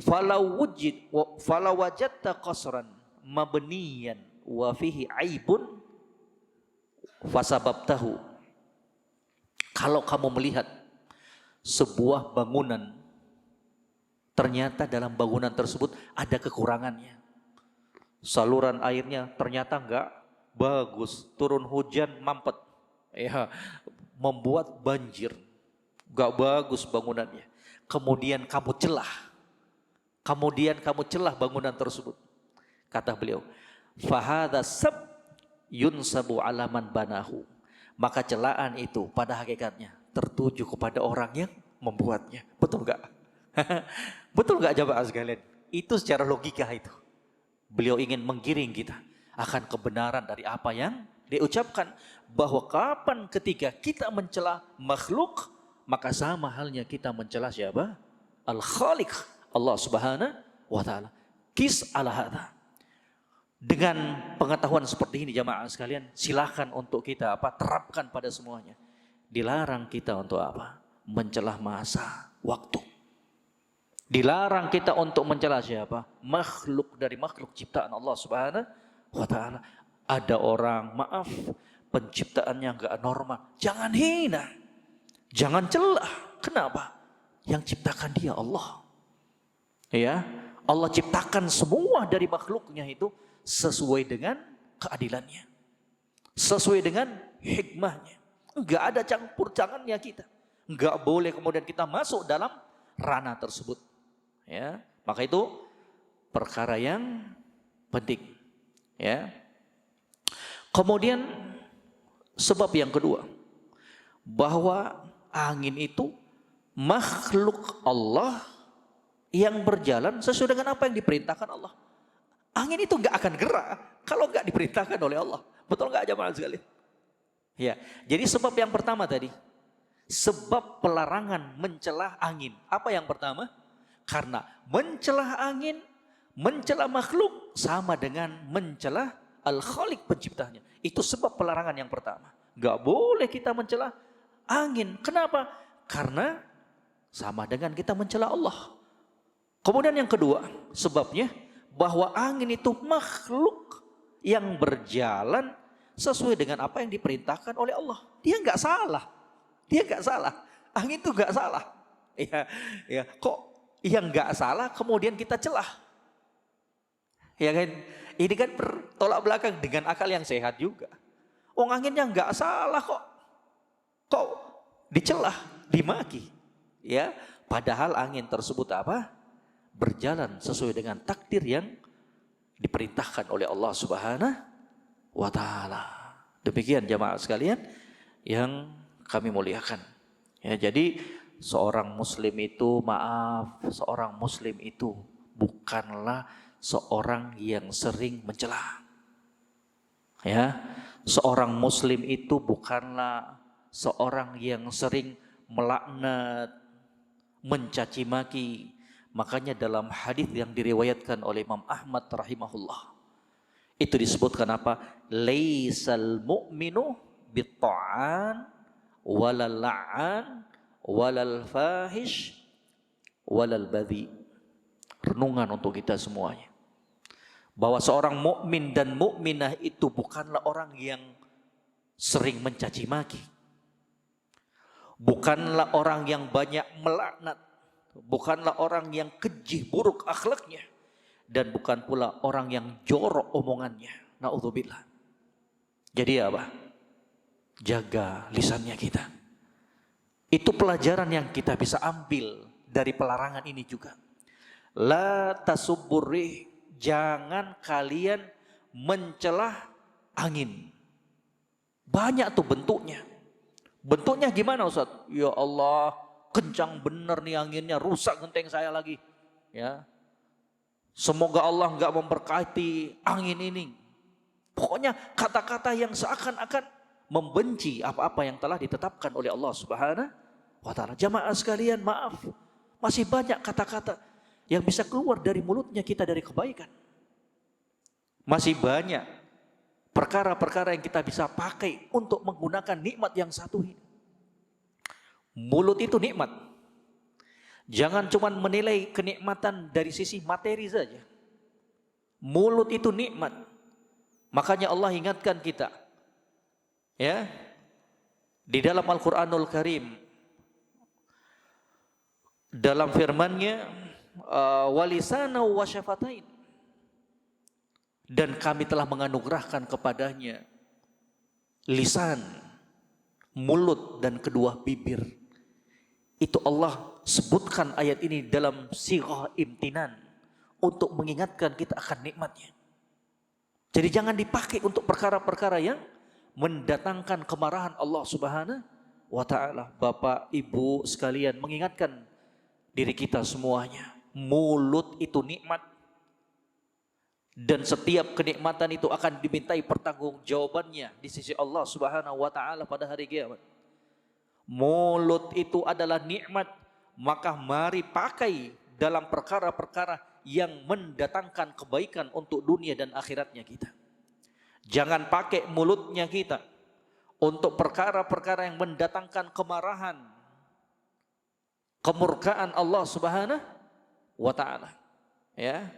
Falau wajadta qasran mabniyan wa fihi aibun fasababtahu. Kalau kamu melihat sebuah bangunan, ternyata dalam bangunan tersebut ada kekurangannya. Saluran airnya ternyata enggak bagus, turun hujan mampet, ya, membuat banjir, enggak bagus bangunannya. Kemudian kamu celah bangunan tersebut. Kata beliau, fahadha sab yunsabu alaman banahu. Maka celaan itu pada hakikatnya tertuju kepada orang yang membuatnya. Betul nggak? Betul nggak jamaah sekalian? Itu secara logika itu. Beliau ingin menggiring kita akan kebenaran dari apa yang diucapkan. Bahwa kapan ketika kita mencela makhluk, maka sama halnya kita mencela siapa? Al-Khaliq, Allah Subhanahu wa Ta'ala. Kis ala hadha. Dengan pengetahuan seperti ini jamaah sekalian, silakan untuk kita terapkan pada semuanya. Dilarang kita untuk apa? Mencelah masa, waktu. Dilarang kita untuk mencela siapa? Makhluk dari makhluk ciptaan Allah Subhanahu wa Ta'ala. Ada orang, maaf, penciptaannya enggak normal. Jangan hina. Jangan celah. Kenapa? Yang ciptakan dia Allah. Ya, Allah ciptakan semua dari makhluknya itu sesuai dengan keadilannya. Sesuai dengan hikmahnya. Enggak ada campur tangannya kita. Enggak boleh kemudian kita masuk dalam ranah tersebut. Ya, maka itu perkara yang penting. Ya. Kemudian sebab yang kedua, bahwa angin itu makhluk Allah yang berjalan sesuai dengan apa yang diperintahkan Allah. Angin itu nggak akan gerak kalau nggak diperintahkan oleh Allah. Betul nggak jamaah sekalian? Ya, jadi sebab yang pertama tadi, sebab pelarangan mencelah angin. Apa yang pertama? Karena mencelah angin, mencelah makhluk sama dengan mencelah Al-Khaliq penciptanya. Itu sebab pelarangan yang pertama. Nggak boleh kita mencelah angin. Kenapa? Karena sama dengan kita mencela Allah. Kemudian yang kedua, sebabnya bahwa angin itu makhluk yang berjalan sesuai dengan apa yang diperintahkan oleh Allah. Dia nggak salah. Dia nggak salah. Angin itu nggak salah. Ya, kok yang nggak salah kemudian kita celah? Ya kan? Ini kan bertolak belakang dengan akal yang sehat juga. Oh, anginnya nggak salah kok. Kok dicelah, dimaki? Ya, padahal angin tersebut apa? Berjalan sesuai dengan takdir yang diperintahkan oleh Allah Subhanahu wa Ta'ala. Demikian jamaah sekalian yang kami muliakan. Ya, jadi seorang muslim itu, seorang muslim itu bukanlah seorang yang sering mencela. Ya, seorang muslim itu bukanlah seorang yang sering melaknat, mencaci maki. Makanya dalam hadis yang diriwayatkan oleh Imam Ahmad rahimahullah, itu disebutkan apa? Laisal mu'minu bitta'an walal la'an walal fahish walal badhi. Renungan untuk kita semuanya. Bahwa seorang mukmin dan mukminah itu bukanlah orang yang sering mencaci maki. Bukanlah orang yang banyak melaknat. Bukanlah orang yang keji buruk akhlaknya. Dan bukan pula orang yang jorok omongannya. Na'udzubillah. Jadi apa? Jaga lisannya kita. Itu pelajaran yang kita bisa ambil dari pelarangan ini juga. La tasubburri, jangan kalian mencelah angin. Banyak tuh bentuknya. Bentuknya gimana Ustaz? Ya Allah, kencang bener nih anginnya, rusak genteng saya lagi. Ya, semoga Allah nggak memberkati angin ini. Pokoknya kata-kata yang seakan-akan membenci apa-apa yang telah ditetapkan oleh Allah Subhanahu wa Ta'ala. Jamaah sekalian, maaf, masih banyak kata-kata yang bisa keluar dari mulutnya kita dari kebaikan. Masih banyak perkara-perkara yang kita bisa pakai untuk menggunakan nikmat yang satu ini. Mulut itu nikmat. Jangan cuma menilai kenikmatan dari sisi materi saja. Mulut itu nikmat. Makanya Allah ingatkan kita. Ya. Di dalam Al-Qur'anul Karim, dalam firman-Nya, walisana wa syafatain, dan kami telah menganugerahkan kepadanya lisan, mulut, dan kedua bibir. Itu Allah sebutkan ayat ini dalam sighah imtinan untuk mengingatkan kita akan nikmatnya. Jadi jangan dipakai untuk perkara-perkara yang mendatangkan kemarahan Allah Subhanahu wa ta'ala. Bapak, Ibu sekalian, mengingatkan diri kita semuanya. Mulut itu nikmat. Dan setiap kenikmatan itu akan dimintai pertanggungjawabannya di sisi Allah Subhanahu wa taala pada hari kiamat. Mulut itu adalah nikmat, maka mari pakai dalam perkara-perkara yang mendatangkan kebaikan untuk dunia dan akhiratnya kita. Jangan pakai mulutnya kita untuk perkara-perkara yang mendatangkan kemarahan, kemurkaan Allah Subhanahu wa taala. Ya.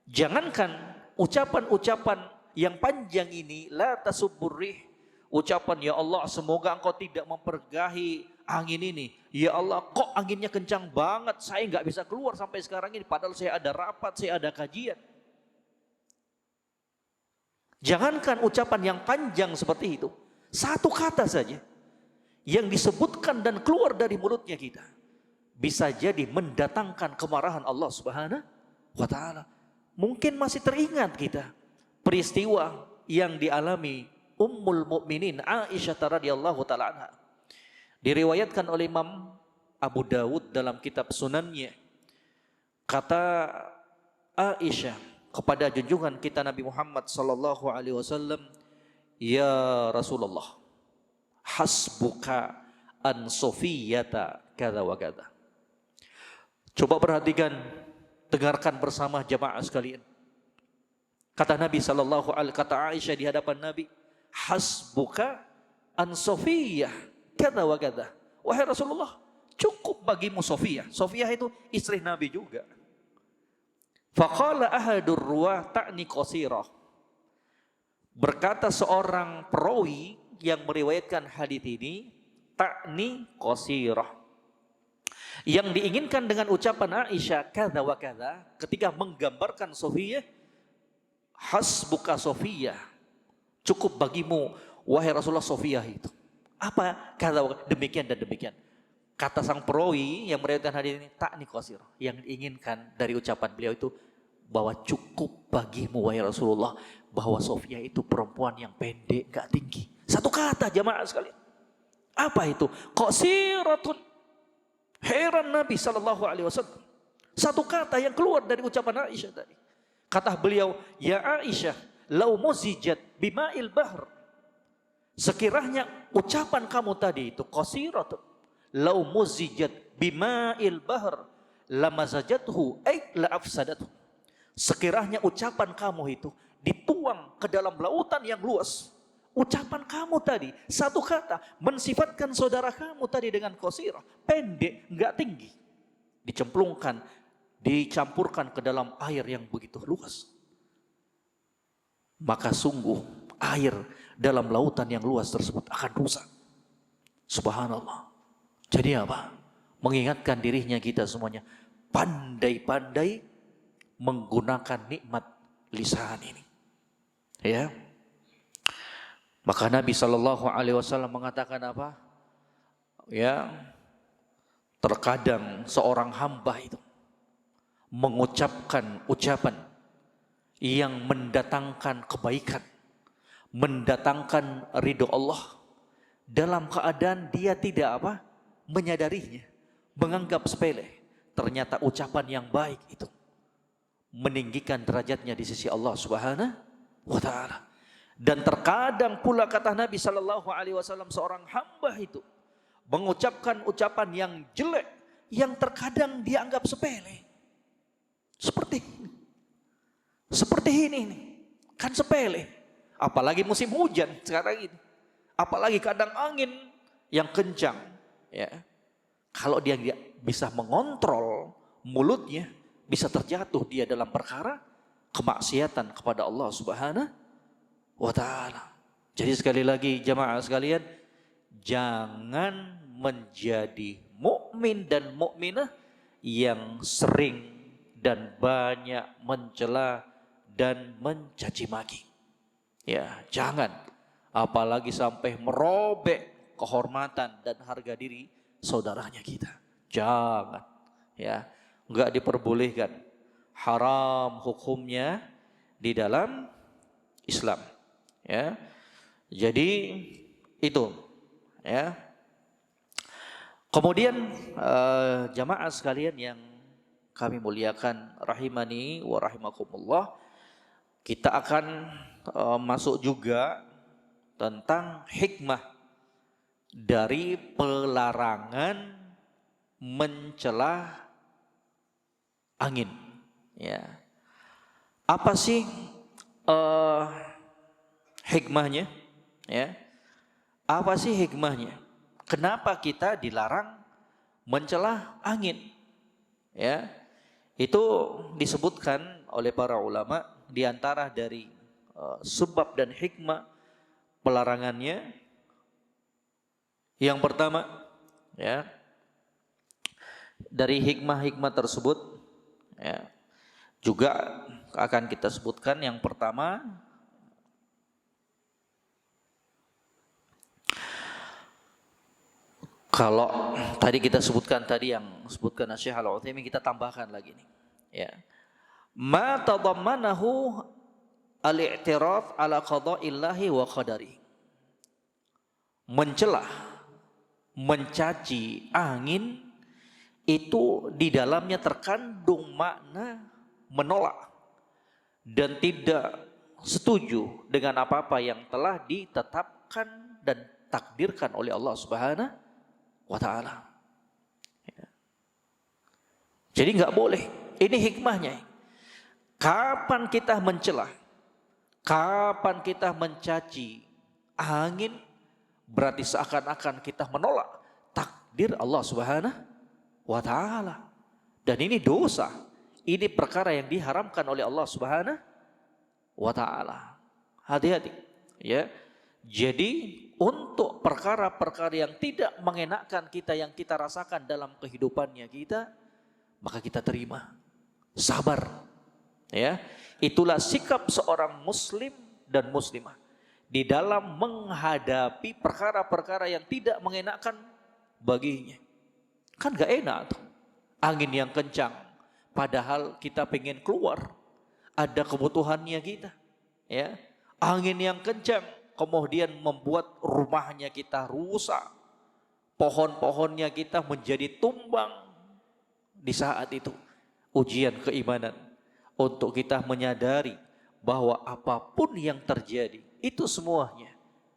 Jangankan ucapan-ucapan yang panjang ini, la tasubburrih, ucapan ya Allah semoga engkau tidak mempergahi angin ini. Ya Allah kok anginnya kencang banget, saya nggak bisa keluar sampai sekarang ini padahal saya ada rapat, saya ada kajian. Jangankan ucapan yang panjang seperti itu, satu kata saja yang disebutkan dan keluar dari mulutnya kita bisa jadi mendatangkan kemarahan Allah Subhanahu wa taala. Mungkin masih teringat kita peristiwa yang dialami Ummul Mukminin Aisyah radhiyallahu taala anha. Diriwayatkan oleh Imam Abu Dawud dalam kitab Sunannya. Kata Aisyah kepada junjungan kita Nabi Muhammad sallallahu alaihi wasallam, "Ya Rasulullah, hasbuka an Sofiyata kadza wa kadza." Coba perhatikan, dengarkan bersama jamaah sekalian. Kata Nabi sallallahu alaihi, kata Aisyah di hadapan Nabi, hasbuka an Sofiyah kadza wa kadza. Wahai Rasulullah, cukup bagimu Sofiyah. Sofiyah itu istri Nabi juga. Faqala ahadur ruwah ta'ni qasirah. Berkata seorang perawi yang meriwayatkan hadis ini, ta'ni qasirah. Yang diinginkan dengan ucapan Aisyah kadza wa kadza ketika menggambarkan Sofiyah, hasbuka Sofiyah, cukup bagimu wahai Rasulullah Sofiyah itu. Apa kata demikian dan demikian. Kata sang perawi yang meriwayatkan hadis ini, ta'ni qasir, yang diinginkan dari ucapan beliau itu bahwa cukup bagimu wahai Rasulullah bahwa Sofiyah itu perempuan yang pendek, enggak tinggi. Satu kata jamaah sekalian. Apa itu? Qasiratun. Heran Nabi sallallahu alaihi wasallam. Satu kata yang keluar dari ucapan Aisyah tadi. Kata beliau, "Ya Aisyah, lau muzijat bima'il bahr." Sekiranya ucapan kamu tadi itu qasiratun, lau muzijat bima'il bahr lamazajathu ay la afsadathu. Sekiranya ucapan kamu itu dituang ke dalam lautan yang luas, ucapan kamu tadi, satu kata, mensifatkan saudara kamu tadi dengan qasirah, pendek, enggak tinggi, dicemplungkan, dicampurkan ke dalam air yang begitu luas, maka sungguh air dalam lautan yang luas tersebut akan rusak. Subhanallah. Jadi apa? Mengingatkan dirinya kita semuanya, pandai-pandai menggunakan nikmat lisan ini. Ya. Maka Nabi sallallahu alaihi wasallam mengatakan apa? Ya, terkadang seorang hamba itu mengucapkan ucapan yang mendatangkan kebaikan, mendatangkan ridho Allah dalam keadaan dia tidak apa? Menyadarinya, menganggap sepele. Ternyata ucapan yang baik itu meninggikan derajatnya di sisi Allah Subhanahu wa taala. Dan terkadang pula kata Nabi sallallahu alaihi wasallam seorang hamba itu mengucapkan ucapan yang jelek yang terkadang dianggap sepele. Seperti ini. Seperti ini nih. Kan sepele. Apalagi musim hujan sekarang ini. Apalagi kadang angin yang kencang, ya. Kalau dia bisa mengontrol mulutnya, bisa terjatuh dia dalam perkara kemaksiatan kepada Allah Subhanahu wa ta'ala. Jadi sekali lagi jamaah sekalian, jangan menjadi mukmin dan mukminah yang sering dan banyak mencela dan mencaci maki. Ya, jangan. Apalagi sampai merobek kehormatan dan harga diri saudaranya kita. Jangan. Ya, enggak diperbolehkan. Haram hukumnya di dalam Islam. Ya. Jadi itu, ya. Kemudian jamaah sekalian yang kami muliakan rahimani wa rahimakumullah, kita akan masuk juga tentang hikmah dari pelarangan mencela angin. Ya, apa sih hikmahnya? Ya, apa sih hikmahnya? Kenapa kita dilarang mencela angin? Ya, itu disebutkan oleh para ulama di antara dari sebab dan hikmah pelarangannya. Yang pertama, ya, dari hikmah-hikmah tersebut, ya, juga akan kita sebutkan. Yang pertama, kalau tadi kita sebutkan, tadi yang sebutkan Syekh Al-Utsaimin, kita tambahkan lagi nih, ya. Ma tadammanahu al-i'tiraf ala qada'illahi wa qadari. Mencela, mencaci angin itu di dalamnya terkandung makna menolak dan tidak setuju dengan apa-apa yang telah ditetapkan dan takdirkan oleh Allah Subhanahu wa ta'ala. Jadi nggak boleh. Ini hikmahnya. Kapan kita mencela, kapan kita mencaci angin, berarti seakan-akan kita menolak takdir Allah Subhanahu wa ta'ala. Dan ini dosa. Ini perkara yang diharamkan oleh Allah Subhanahu wa ta'ala. Hati-hati, ya. Jadi untuk perkara-perkara yang tidak mengenakkan kita, yang kita rasakan dalam kehidupannya kita, maka kita terima, sabar. Ya, itulah sikap seorang muslim dan muslimah di dalam menghadapi perkara-perkara yang tidak mengenakkan baginya. Kan gak enak tuh, angin yang kencang, padahal kita pengen keluar, ada kebutuhannya kita. Ya, angin yang kencang kemudian membuat rumahnya kita rusak, pohon-pohonnya kita menjadi tumbang. Di saat itu ujian keimanan untuk kita menyadari bahwa apapun yang terjadi itu semuanya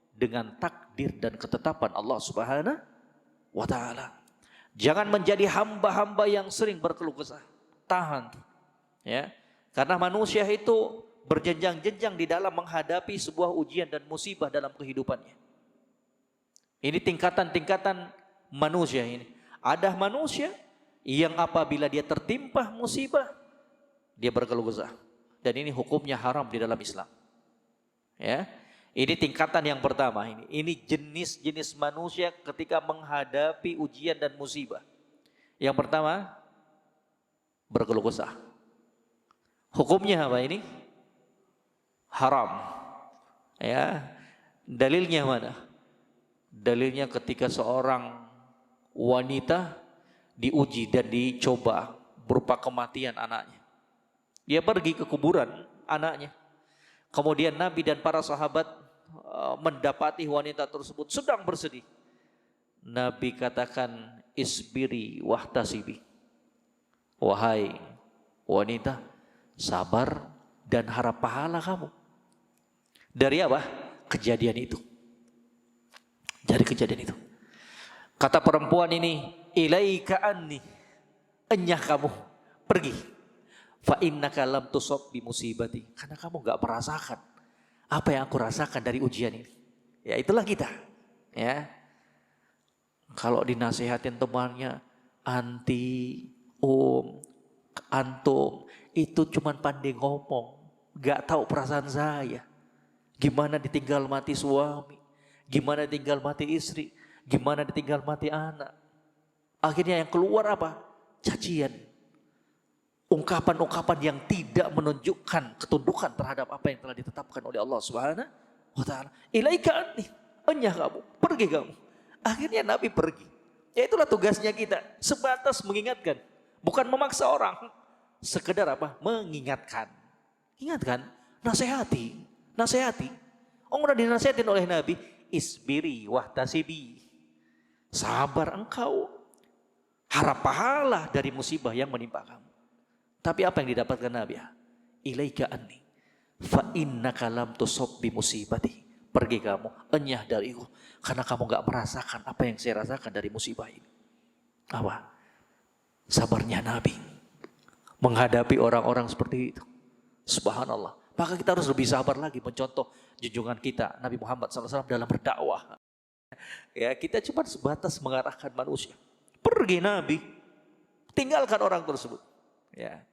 dengan takdir dan ketetapan Allah Subhanahu wa ta'ala. Jangan menjadi hamba-hamba yang sering berkeluh kesah. Tahan, ya. Karena manusia itu berjenjang-jenjang di dalam menghadapi sebuah ujian dan musibah dalam kehidupannya. Ini tingkatan-tingkatan manusia ini. Ada manusia yang apabila dia tertimpa musibah, dia berkeluh kesah. Dan ini hukumnya haram di dalam Islam. Ya, ini tingkatan yang pertama. Ini jenis-jenis manusia ketika menghadapi ujian dan musibah. Yang pertama, berkeluh kesah. Hukumnya apa ini? Haram. Ya, dalilnya mana? Dalilnya ketika seorang wanita diuji dan dicoba berupa kematian anaknya. Dia pergi ke kuburan anaknya. Kemudian Nabi dan para sahabat mendapati wanita tersebut sedang bersedih. Nabi katakan, isbiri wahtasibi. Wahai wanita, sabar dan harap pahala kamu. Dari apa? Kejadian itu. Dari kejadian itu. Kata perempuan ini, ilaika anni, enyah kamu, pergi. Fa innaka lam tusab bi musibati, karena kamu enggak merasakan apa yang aku rasakan dari ujian ini. Ya, itulah kita. Ya. Kalau dinasihatin temannya, anti, antum, itu cuman pandai ngomong, enggak tahu perasaan saya. Gimana ditinggal mati suami, gimana ditinggal mati istri, gimana ditinggal mati anak. Akhirnya yang keluar apa? Cacian. Ungkapan-ungkapan yang tidak menunjukkan ketundukan terhadap apa yang telah ditetapkan oleh Allah Subhanahu wa ta'ala. Ilaika anni, enyah kamu, pergi kamu. Akhirnya Nabi pergi. Ya, itulah tugasnya kita, sebatas mengingatkan, bukan memaksa orang. Sekedar apa? Mengingatkan. Ingatkan, nasihati. Udah dinasihatin oleh Nabi, isbiri wahtasibi. Sabar engkau harap pahala dari musibah yang menimpa kamu. Tapi apa yang didapatkan Nabi? Ilaika anni fa innaka lam tusab bi musibati. Pergi kamu, enyah dariku, karena kamu gak merasakan apa yang saya rasakan dari musibah ini. Apa? Sabarnya Nabi menghadapi orang-orang seperti itu. Subhanallah. Maka kita harus lebih sabar lagi mencontoh junjungan kita Nabi Muhammad SAW dalam berdakwah. Ya, kita cuma sebatas mengarahkan manusia. Pergi Nabi, tinggalkan orang tersebut. Ya.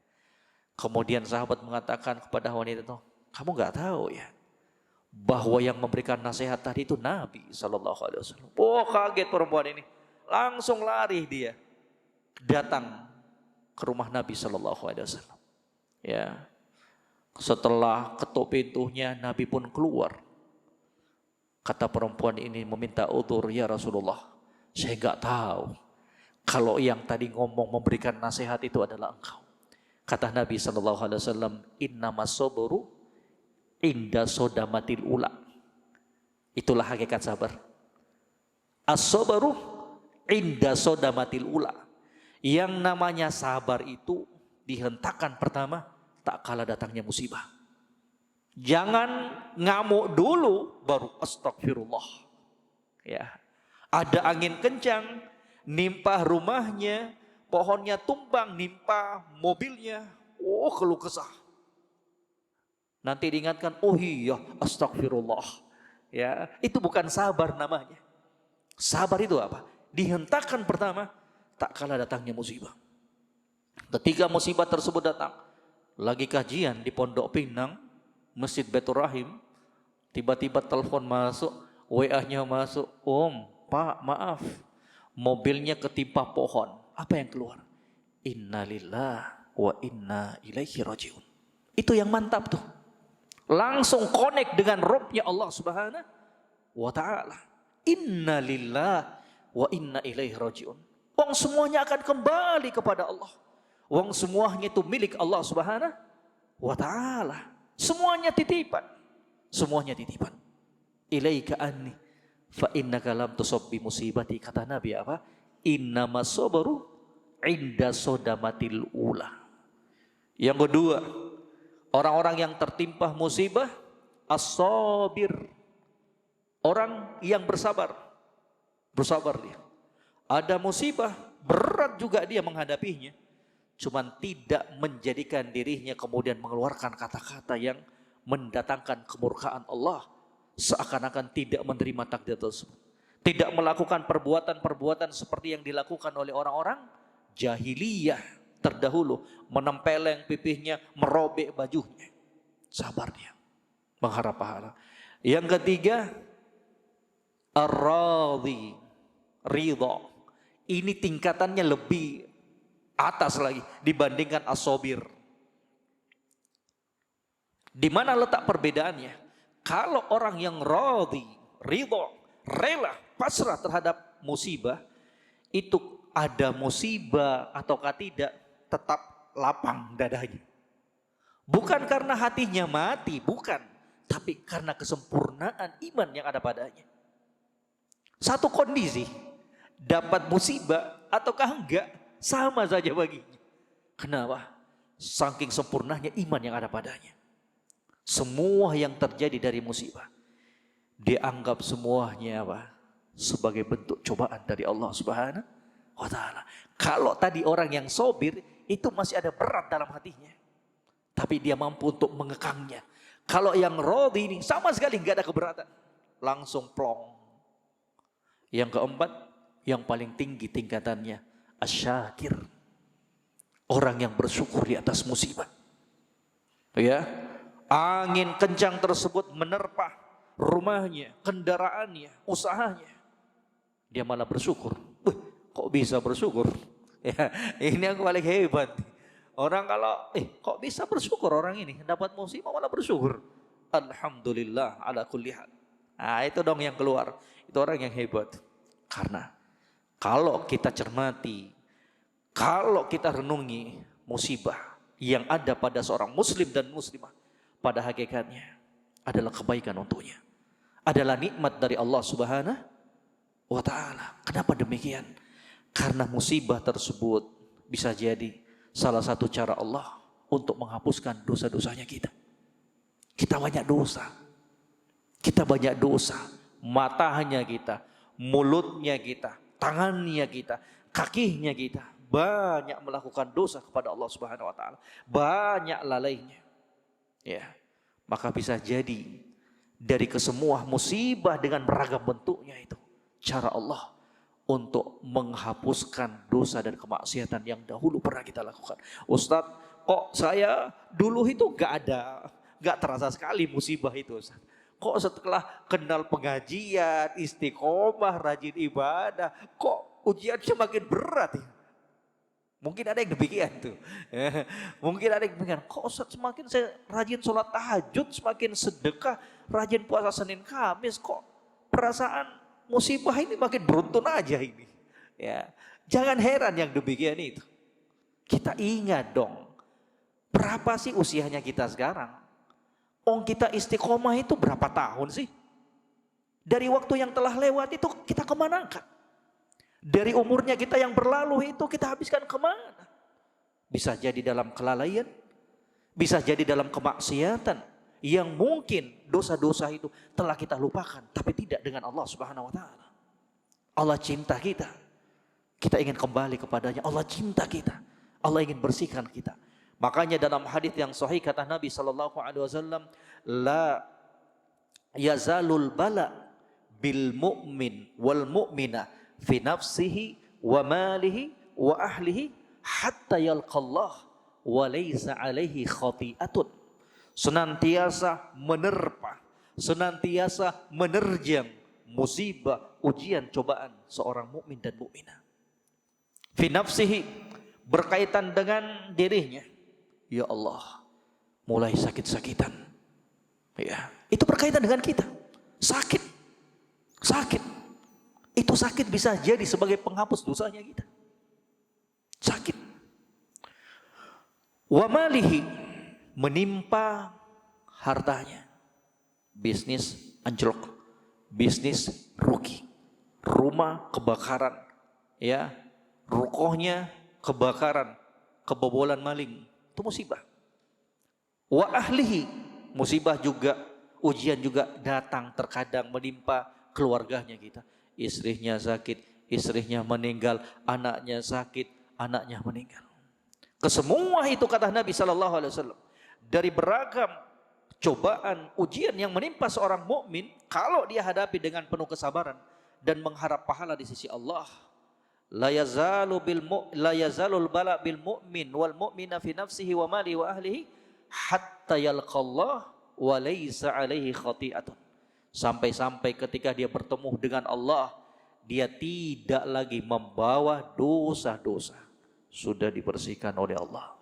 Kemudian sahabat mengatakan kepada wanita itu, kamu nggak tahu ya bahwa yang memberikan nasihat tadi itu Nabi SAW. Oh, kaget perempuan ini, langsung lari dia datang ke rumah Nabi SAW. Ya. Setelah ketuk pintunya, Nabi pun keluar. Kata perempuan ini meminta udzur, ya Rasulullah, saya nggak tahu kalau yang tadi ngomong memberikan nasihat itu adalah engkau. Kata Nabi SAW, innamas sabru inda sodamatil ula. Itulah hakikat sabar. As-sabru inda sodamatil ula. Yang namanya sabar itu dihentakan pertama tak kala datangnya musibah. Jangan ngamuk dulu baru astagfirullah. Ya. Ada angin kencang nimpa rumahnya, pohonnya tumbang nimpa mobilnya. Oh, keluh kesah. Nanti diingatkan, oh iya astagfirullah. Ya, itu bukan sabar namanya. Sabar itu apa? Dihentakkan pertama tak kala datangnya musibah. Ketika musibah tersebut datang, lagi kajian di Pondok Pinang, Masjid Baitur Rahim, tiba-tiba telepon masuk, WA-nya masuk, Om, Pak, maaf, mobilnya ketimpa pohon. Apa yang keluar? Innalillah wa inna ilaihi rajiun. Itu yang mantap tuh. Langsung connect dengan Rabb-nya Allah Subhanahu wa ta'ala. Innalillah wa inna ilaihi rajiun. Wong semuanya akan kembali kepada Allah. Wong semuanya itu milik Allah Subhanahu wa ta'ala. Semuanya titipan. Semuanya titipan. Ilaika anni fa innaka lam tusab bi musibati. Kata Nabi apa? Innamas sabru inda sodamatil ula. Yang kedua, orang-orang yang tertimpa musibah as-sabir. Orang yang bersabar. Bersabar dia. Ada musibah, berat juga dia menghadapinya. Cuman tidak menjadikan dirinya kemudian mengeluarkan kata-kata yang mendatangkan kemurkaan Allah. Seakan-akan tidak menerima takdir tersebut. Tidak melakukan perbuatan-perbuatan seperti yang dilakukan oleh orang-orang jahiliyah terdahulu. Menempeleng pipihnya, merobek bajunya. Sabar dia. Mengharap pahala. Yang ketiga, ar-radhi, ridha. Ini tingkatannya lebih atas lagi dibandingkan as-sabir. Di mana letak perbedaannya? Kalau orang yang radhi, ridha, rela, pasrah terhadap musibah, itu ada musibah ataukah tidak, tetap lapang dadanya. Bukan karena hatinya mati, bukan. Tapi karena kesempurnaan iman yang ada padanya. Satu kondisi, dapat musibah ataukah enggak, sama saja baginya. Kenapa? Saking sempurnanya iman yang ada padanya. Semua yang terjadi dari musibah dianggap semuanya apa? Sebagai bentuk cobaan dari Allah Subhanahu wa ta'ala. Kalau tadi orang yang sobir itu masih ada berat dalam hatinya, tapi dia mampu untuk mengekangnya. Kalau yang radhi ini sama sekali nggak ada keberatan, langsung plong. Yang keempat, yang paling tinggi tingkatannya, asyakir. Orang yang bersyukur di atas musibah. Ya, angin kencang tersebut menerpa rumahnya, kendaraannya, usahanya. Dia malah bersyukur. Kok bisa bersyukur? Ya, ini yang paling hebat. Orang kalau, kok bisa bersyukur orang ini? Dapat musibah malah bersyukur. Alhamdulillah ala kulli hal. Nah, itu dong yang keluar. Itu orang yang hebat. Karena kalau kita cermati, kalau kita renungi musibah yang ada pada seorang muslim dan muslimah, pada hakikatnya adalah kebaikan untuknya. Adalah nikmat dari Allah Subhanahu wa ta'ala. Kenapa demikian? Karena musibah tersebut bisa jadi salah satu cara Allah untuk menghapuskan dosa-dosanya kita. Kita banyak dosa. Kita banyak dosa. Matanya kita, mulutnya kita, tangannya kita, kakinya kita. Banyak melakukan dosa kepada Allah Subhanahu wa taala. Banyak lalainya. Ya. Maka bisa jadi dari kesemua musibah dengan beragam bentuknya itu. Cara Allah untuk menghapuskan dosa dan kemaksiatan yang dahulu pernah kita lakukan. Ustadz, kok saya dulu itu gak terasa sekali musibah itu, Ustadz. Kok setelah kenal pengajian, istiqomah, rajin ibadah, kok ujiannya makin berat ya? Mungkin ada yang demikian tuh. Mungkin ada yang demikian. Kok Ustadz semakin saya rajin sholat tahajud, semakin sedekah, rajin puasa Senin Kamis, kok perasaan musibah ini makin beruntun aja ini. Ya, jangan heran yang demikian itu. Kita ingat dong, berapa sih usianya kita sekarang? Kita istiqomah itu berapa tahun sih? Dari waktu yang telah lewat itu kita kemana kan? Dari umurnya kita yang berlalu itu kita habiskan kemana? Bisa jadi dalam kelalaian, bisa jadi dalam kemaksiatan, yang mungkin dosa-dosa itu telah kita lupakan, tapi tidak dengan Allah Subhanahu wa taala. Allah cinta kita. Kita ingin kembali kepadanya. Allah cinta kita. Allah ingin bersihkan kita. Makanya dalam hadis yang sahih kata Nabi sallallahu alaihi wasallam, la yazalul bala bil mu'min wal mu'mina fi nafsihi wa malihi wa ahlihi hatta yalqallah wa laysa alaihi khati'atun. Senantiasa menerpa, senantiasa menerjang musibah, ujian, cobaan seorang mukmin dan mukminah. Fi nafsihi, berkaitan dengan dirinya. Ya Allah, mulai sakit-sakitan. Ya, itu berkaitan dengan kita. Sakit. Sakit. Itu sakit bisa jadi sebagai penghapus dosanya kita. Sakit. Wa malihi, menimpa hartanya. Bisnis anjlok, bisnis rugi, rumah kebakaran, ya, rukohnya kebakaran, kebobolan maling, itu musibah. Wa ahlihi, musibah juga, ujian juga datang terkadang menimpa keluarganya kita. Istrinya sakit, istrinya meninggal, anaknya sakit, anaknya meninggal. Kesemua itu kata Nabi sallallahu alaihi wasallam, dari beragam cobaan, ujian yang menimpa seorang mukmin, kalau dia hadapi dengan penuh kesabaran dan mengharap pahala di sisi Allah, la yazalul bala bil mu'min wal mu'mina fi nafsihi wa mali wa ahlihi hatta yalqallah wa laysa alaihi khati'atun. Sampai-sampai ketika dia bertemu dengan Allah, dia tidak lagi membawa dosa-dosa, sudah dibersihkan oleh Allah.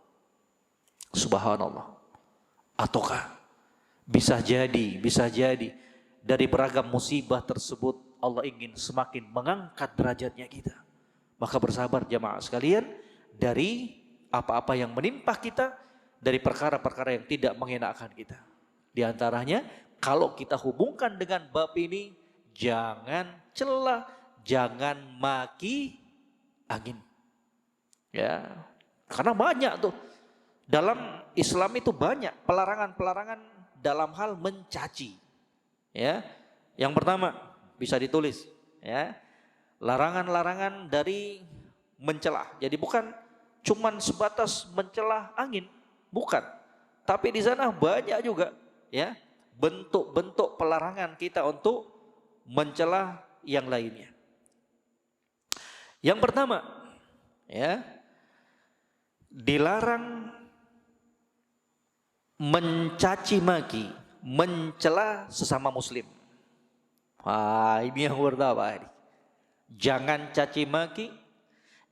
Subhanallah. Ataukah bisa jadi dari beragam musibah tersebut Allah ingin semakin mengangkat derajatnya kita. Maka bersabar jamaah sekalian dari apa-apa yang menimpa kita, dari perkara-perkara yang tidak mengenakan kita. Di antaranya kalau kita hubungkan dengan bab ini, jangan cela, jangan maki angin. Ya, karena banyak tuh. Dalam Islam itu banyak pelarangan-pelarangan dalam hal mencaci. Ya. Yang pertama bisa ditulis, ya. Larangan-larangan dari mencela. Jadi bukan cuman sebatas mencela angin, bukan. Tapi di sana banyak juga, ya, bentuk-bentuk pelarangan kita untuk mencela yang lainnya. Yang pertama, ya, dilarang mencaci maki, mencela sesama muslim. Wah, ini yang pertama ini. Jangan caci maki,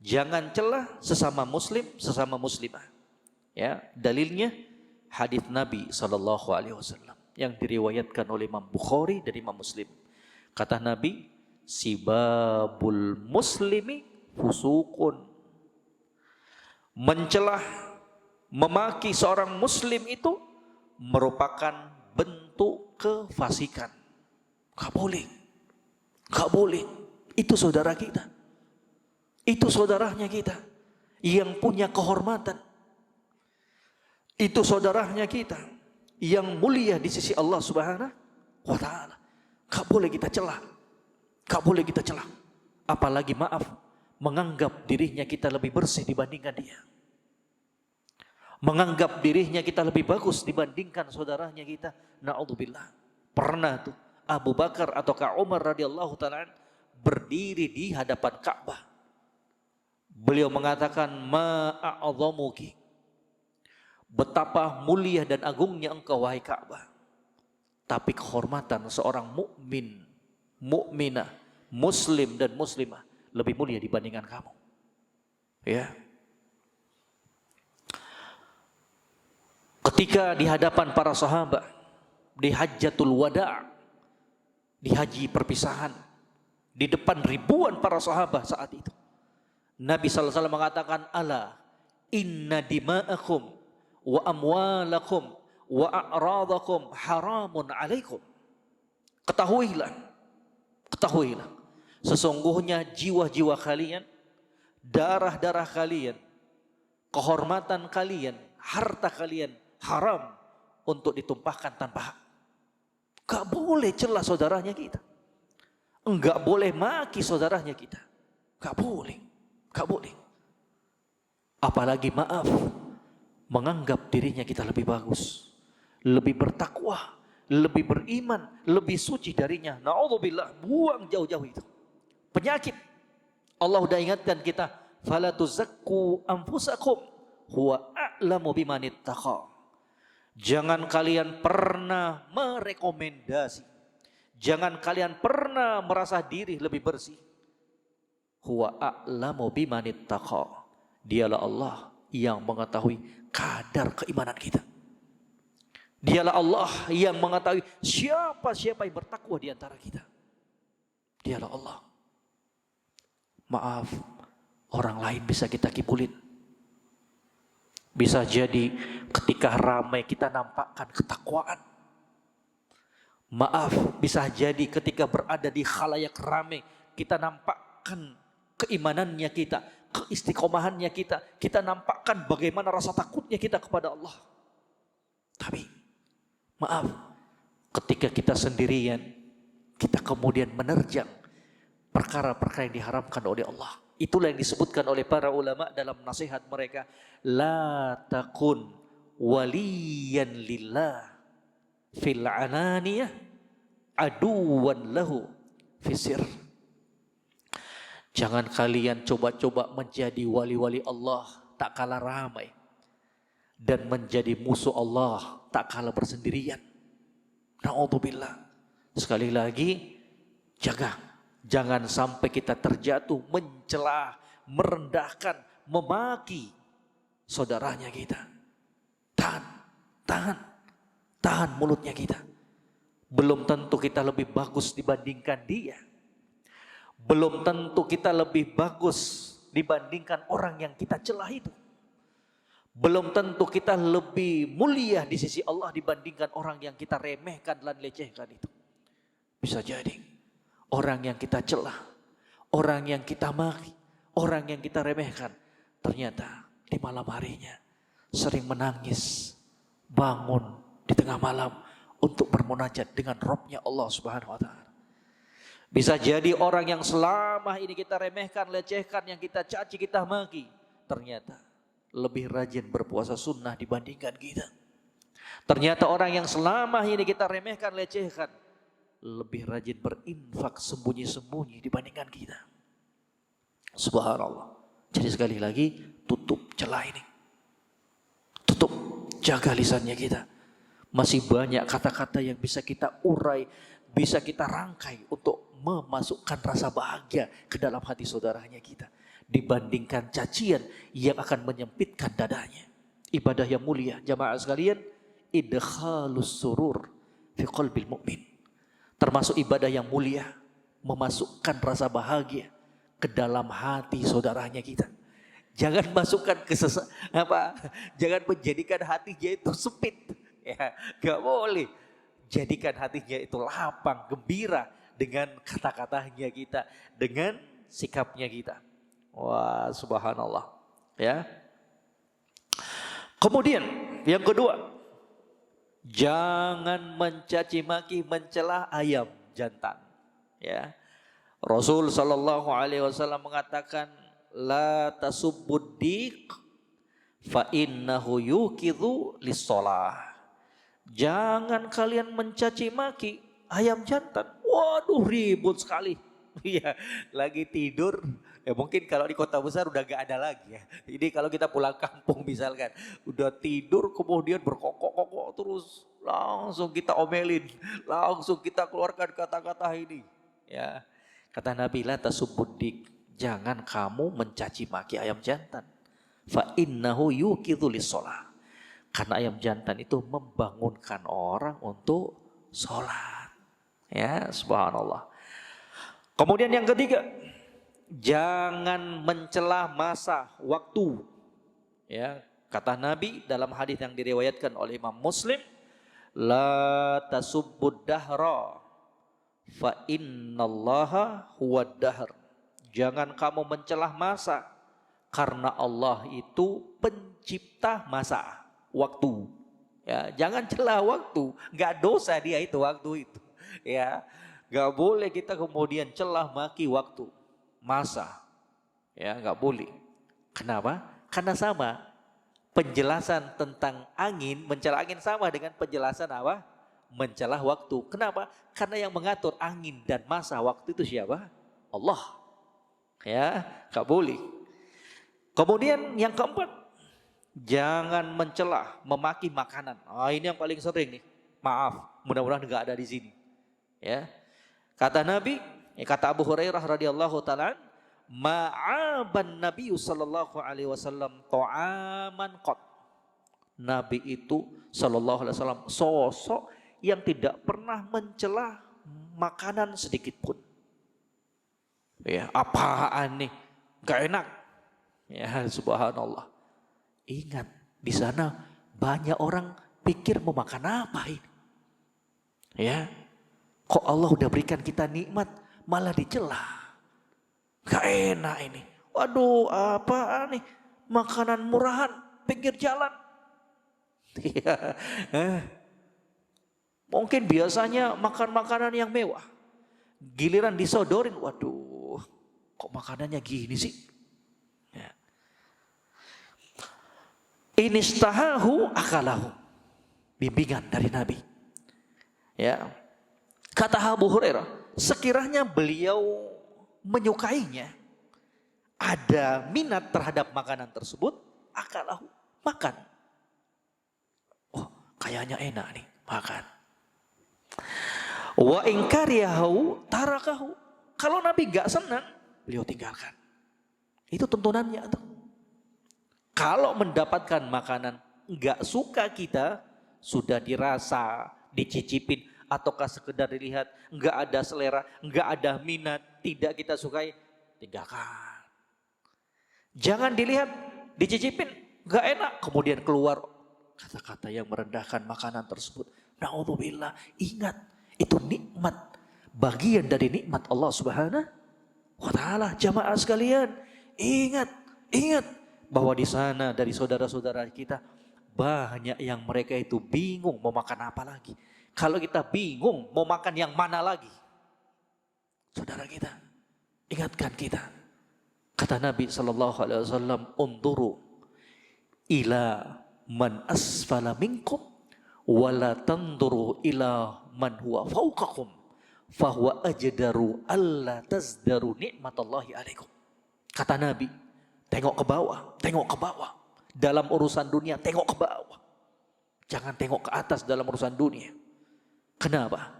jangan celah sesama muslim, sesama muslimah. Ya, dalilnya hadis Nabi sallallahu alaihi wasallam yang diriwayatkan oleh Imam Bukhari dari Imam Muslim. Kata Nabi, sibabul muslimi fusukun. Mencelah, memaki seorang muslim itu merupakan bentuk kefasikan. Gak boleh. Gak boleh. Itu saudara kita. Itu saudaranya kita yang punya kehormatan. Itu saudaranya kita yang mulia di sisi Allah Subhanahu wa taala. Gak boleh kita celah. Gak boleh kita celah. Apalagi maaf, menganggap dirinya kita lebih bersih dibandingkan dia. Menganggap dirinya kita lebih bagus dibandingkan saudaranya kita. Na'udzubillah. Pernah tuh Abu Bakar atau Umar radhiyallahu ta'ala berdiri di hadapan Ka'bah. Beliau mengatakan, ma'a'adhamuki. Betapa mulia dan agungnya engkau wahai Ka'bah. Tapi kehormatan seorang mukmin, mukminah, muslim dan muslimah lebih mulia dibandingkan kamu. Ya. Ketika di hadapan para sahabat di Hajjatul Wada', di haji perpisahan, di depan ribuan para sahabat saat itu, Nabi sallallahu alaihi wasallam mengatakan, ala inna dima'akum wa amwalakum wa a'radakum haramun alaikum. Ketahuilah, sesungguhnya jiwa-jiwa kalian, darah-darah kalian, kehormatan kalian, harta kalian haram untuk ditumpahkan tanpa hak. Gak boleh celah saudaranya kita. Enggak boleh maki saudaranya kita. Gak boleh. Apalagi maaf, menganggap dirinya kita lebih bagus, lebih bertakwa, lebih beriman, lebih suci darinya. Na'udzubillah, buang jauh-jauh itu. Penyakit. Allah udah ingatkan kita, fala tuzakku anfusakum huwa a'lamu bimanittaqa. Jangan kalian pernah merekomendasi, jangan kalian pernah merasa diri lebih bersih. Huwa a'lamu bimanittaqa. Dialah Allah yang mengetahui kadar keimanan kita. Dialah Allah yang mengetahui siapa yang bertakwa di antara kita. Dialah Allah. Maaf, orang lain bisa kita kibulin. Bisa jadi ketika ramai kita nampakkan ketakwaan. Maaf, bisa jadi ketika berada di khalayak ramai kita nampakkan keimanannya kita, keistiqomahannya kita. Kita nampakkan bagaimana rasa takutnya kita kepada Allah. Tapi maaf, ketika kita sendirian, kita kemudian menerjang perkara-perkara yang diharamkan oleh Allah. Itulah yang disebutkan oleh para ulama dalam nasihat mereka. La takun waliyan lillah fil ananiyah aduwan lahu fisir. Jangan kalian coba-coba menjadi wali-wali Allah tak kalah ramai, dan menjadi musuh Allah tak kalah bersendirian. Na'udzubillah. Sekali lagi, jaga. Jangan sampai kita terjatuh mencela, merendahkan, memaki saudaranya kita. Tahan mulutnya kita. Belum tentu kita lebih bagus dibandingkan dia. Belum tentu kita lebih bagus dibandingkan orang yang kita celah itu. Belum tentu kita lebih mulia di sisi Allah dibandingkan orang yang kita remehkan dan lecehkan itu. Bisa jadi orang yang kita celah, orang yang kita maki, orang yang kita remehkan, ternyata di malam harinya sering menangis, bangun di tengah malam untuk bermunajat dengan Rabb-Nya Allah Subhanahu wa taala. Bisa jadi orang yang selama ini kita remehkan, lecehkan, yang kita caci, kita maki, ternyata lebih rajin berpuasa sunnah dibandingkan kita. Ternyata orang yang selama ini kita remehkan, lecehkan, lebih rajin berinfak sembunyi-sembunyi dibandingkan kita. Subhanallah. Jadi sekali lagi, tutup celah ini. Tutup, jaga lisannya kita. Masih banyak kata-kata yang bisa kita urai, bisa kita rangkai untuk memasukkan rasa bahagia ke dalam hati saudaranya kita. Dibandingkan cacian yang akan menyempitkan dadanya. Ibadah yang mulia, jamaah sekalian, idkhalus surur fi qalbil mu'min. Termasuk ibadah yang mulia, memasukkan rasa bahagia ke dalam hati saudaranya kita. Jangan masukkan jangan menjadikan hatinya itu sempit. Ya, gak boleh. Jadikan hatinya itu lapang, gembira dengan kata-katanya kita, dengan sikapnya kita. Wah, subhanallah. Ya. Kemudian yang kedua, jangan mencaci maki, mencela ayam jantan. Ya. Rasul sallallahu alaihi wasallam mengatakan, la tasubbud dik fa innahu yuqidhu lis-shalah. Jangan kalian mencaci maki ayam jantan. Waduh, ribut sekali. Iya, lagi tidur. Ya mungkin kalau di kota besar udah gak ada lagi ya. Ini kalau kita pulang kampung misalkan, udah tidur kemudian berkokok-kokok terus, langsung kita omelin, langsung kita keluarkan kata-kata ini. Ya, kata Nabi, la tasubbudik, jangan kamu mencaci maki ayam jantan. Fa innahu yuqidhu lis-shalah. Karena ayam jantan itu membangunkan orang untuk sholat. Ya, subhanallah. Kemudian yang ketiga, jangan mencela masa waktu. Ya, kata Nabi dalam hadis yang diriwayatkan oleh Imam Muslim, la tasubbud dahra fa innallaha huwad dahr. Jangan kamu mencelah masa, karena Allah itu pencipta masa, waktu. Ya, jangan celah waktu, enggak dosa dia itu waktu itu. Ya, enggak boleh kita kemudian celah maki waktu, masa. Ya, enggak boleh. Kenapa? Karena sama. Penjelasan tentang angin, mencela angin sama dengan penjelasan apa? Mencelah waktu. Kenapa? Karena yang mengatur angin dan masa waktu itu siapa? Allah. Ya, enggak boleh. Kemudian yang keempat, jangan mencela, memaki makanan. Ini yang paling sering nih. Maaf, mudah-mudahan enggak ada di sini. Ya. Kata Nabi, kata Abu Hurairah radhiyallahu taala, ma'aban Nabi sallallahu alaihi wasallam ta'aman qat. Nabi itu sallallahu alaihi wasallam sosok yang tidak pernah mencela makanan sedikit pun. Ya, apaan nih? Enggak enak. Ya, subhanallah. Ingat, di sana banyak orang pikir mau makan apa ini. Ya. Kok Allah udah berikan kita nikmat malah dicela. Gak enak ini. Waduh, apa nih? Makanan murahan pinggir jalan. Ya. Mungkin biasanya makan makanan yang mewah. Giliran disodorin, waduh, kok makanannya gini sih? Ya. Inistahahu akalahu. Bimbingan dari Nabi. Ya. Kata Abu Hurairah, sekiranya beliau menyukainya, ada minat terhadap makanan tersebut, akalahu, makan. Oh, kayaknya enak nih, makan. Wa in kariyahu tarakahu. Kalau Nabi gak senang, beliau tinggalkan. Itu tuntunannya tuh. Kalau mendapatkan makanan gak suka kita, sudah dirasa, dicicipin, ataukah sekedar dilihat, enggak ada selera, enggak ada minat, tidak kita sukai, tinggalkan. Jangan dilihat, dicicipin, enggak enak, kemudian keluar kata-kata yang merendahkan makanan tersebut. Na'udzubillah, ingat, itu nikmat, bagian dari nikmat Allah Subhanahu wa Ta'ala. Jamaah sekalian, ingat bahwa di sana dari saudara-saudara kita banyak yang mereka itu bingung mau makan apa lagi. Kalau kita bingung mau makan yang mana lagi, saudara kita, ingatkan kita. Kata Nabi SAW, unduru ila man asfala minkum, wala tanduru ila man huwa fauqakum, fahuwa ajdaru alla tazdaru ni'matallahi alaikum. Kata Nabi, tengok ke bawah. Dalam urusan dunia, tengok ke bawah. Jangan tengok ke atas dalam urusan dunia. Kenapa?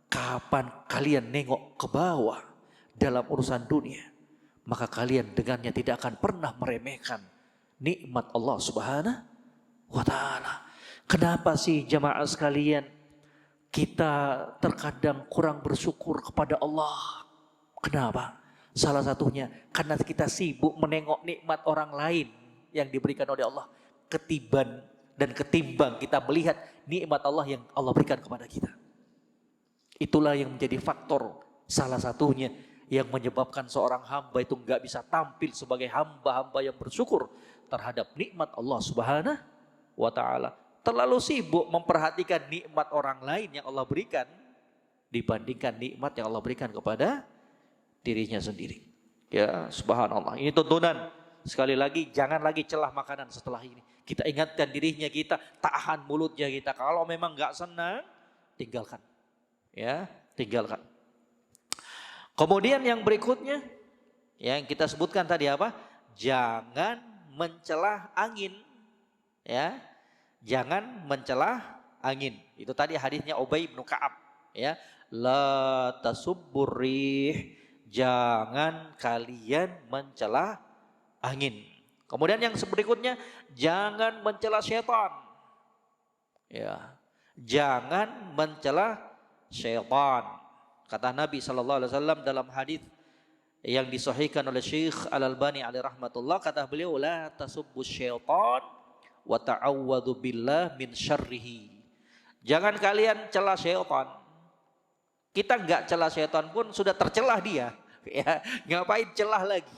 Kapan kalian nengok ke bawah dalam urusan dunia, maka kalian dengannya tidak akan pernah meremehkan nikmat Allah Subhanahu wa Ta'ala. Kenapa sih jamaah sekalian kita terkadang kurang bersyukur kepada Allah? Kenapa? Salah satunya karena kita sibuk menengok nikmat orang lain yang diberikan oleh Allah, ketimbang kita melihat nikmat Allah yang Allah berikan kepada kita. Itulah yang menjadi faktor salah satunya yang menyebabkan seorang hamba itu nggak bisa tampil sebagai hamba-hamba yang bersyukur terhadap nikmat Allah Subhanahu wa Ta'ala. Terlalu sibuk memperhatikan nikmat orang lain yang Allah berikan dibandingkan nikmat yang Allah berikan kepada dirinya sendiri. Ya, subhanallah. Ini tuntunan. Sekali lagi, jangan lagi celah makanan setelah ini. Kita ingatkan dirinya kita, tahan mulutnya kita. Kalau memang nggak senang, tinggalkan. Ya, tinggalkan. Kemudian yang berikutnya, yang kita sebutkan tadi apa? Jangan mencelah angin. Ya, jangan mencelah angin. Itu tadi hadisnya Ubay bin Ka'ab. Ya, la tasubbur rih. Jangan kalian mencela angin. Kemudian yang berikutnya, jangan mencela syaitan. Ya, jangan mencela syaitan. Kata Nabi SAW dalam hadis yang disahihkan oleh Syekh Al-Albani alaihi rahmatullah, kata beliau, la tasubbu syaitan wa ta'awwadhu billah min syarrihi. Jangan kalian cela syaitan. Kita enggak celah syaitan pun sudah tercelah dia. Ya, ngapain celah lagi?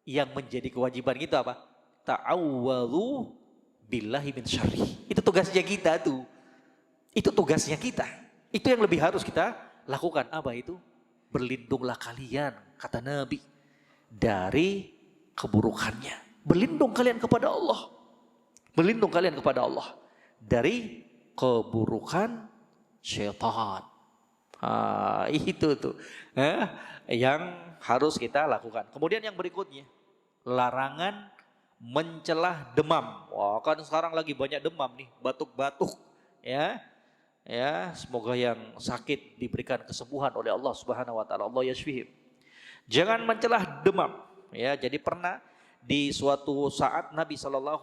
Yang menjadi kewajiban kita apa? Ta'awwadhu billahi min syarrihi. Itu tugasnya kita tuh. Itu tugasnya kita. Itu yang lebih harus kita lakukan. Apa itu? Berlindunglah kalian, kata Nabi, dari keburukannya. Berlindung kalian kepada Allah. Berlindung kalian kepada Allah dari keburukan syaitan. Itu tuh yang harus kita lakukan. Kemudian yang berikutnya, larangan mencelah demam. Wah, kan sekarang lagi banyak demam nih, batuk-batuk. Ya, semoga yang sakit diberikan kesembuhan oleh Allah Subhanahu wa Ta'ala. Allah yashfihim. Jangan mencelah demam. Ya, jadi pernah di suatu saat Nabi SAW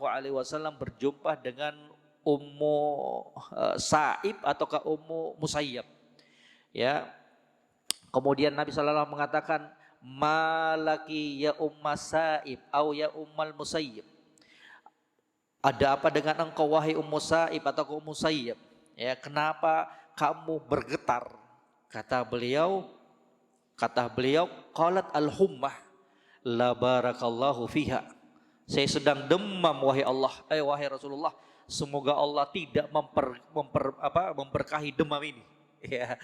berjumpa dengan Ummu Sa'ib ataukah Ummu Musayyab. Ya, kemudian Nabi SAW mengatakan, malaki ya Umma Sa'ib au ya Ummal Musayyib. Ada apa dengan engkau wahai Ummu Sa'ib atau Ummu Musayyib? Ya, kenapa kamu bergetar? Kata beliau, qalat al-hummah la barakallahu fiha. Saya sedang demam wahai Allah, wahai Rasulullah, semoga Allah tidak memberkahi demam ini. Ya,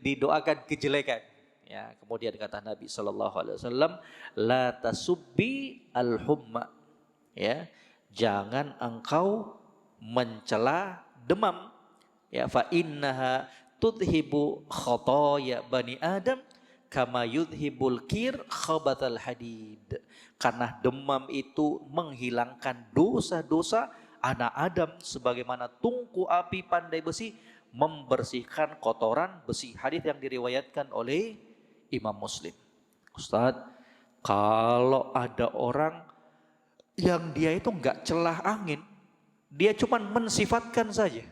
didoakan kejelekan. Ya, kemudian kata Nabi SAW, la tasubbi al-humma. Ya, jangan engkau mencela demam. Ya, fa innaha tudhibu khotoya bani Adam kama yudhibul kir khabathal hadid. Karena demam itu menghilangkan dosa-dosa anak Adam sebagaimana tungku api pandai besi membersihkan kotoran besi. Hadis yang diriwayatkan oleh Imam Muslim. Ustadz, kalau ada orang yang dia itu enggak celah angin, dia cuma mensifatkan saja.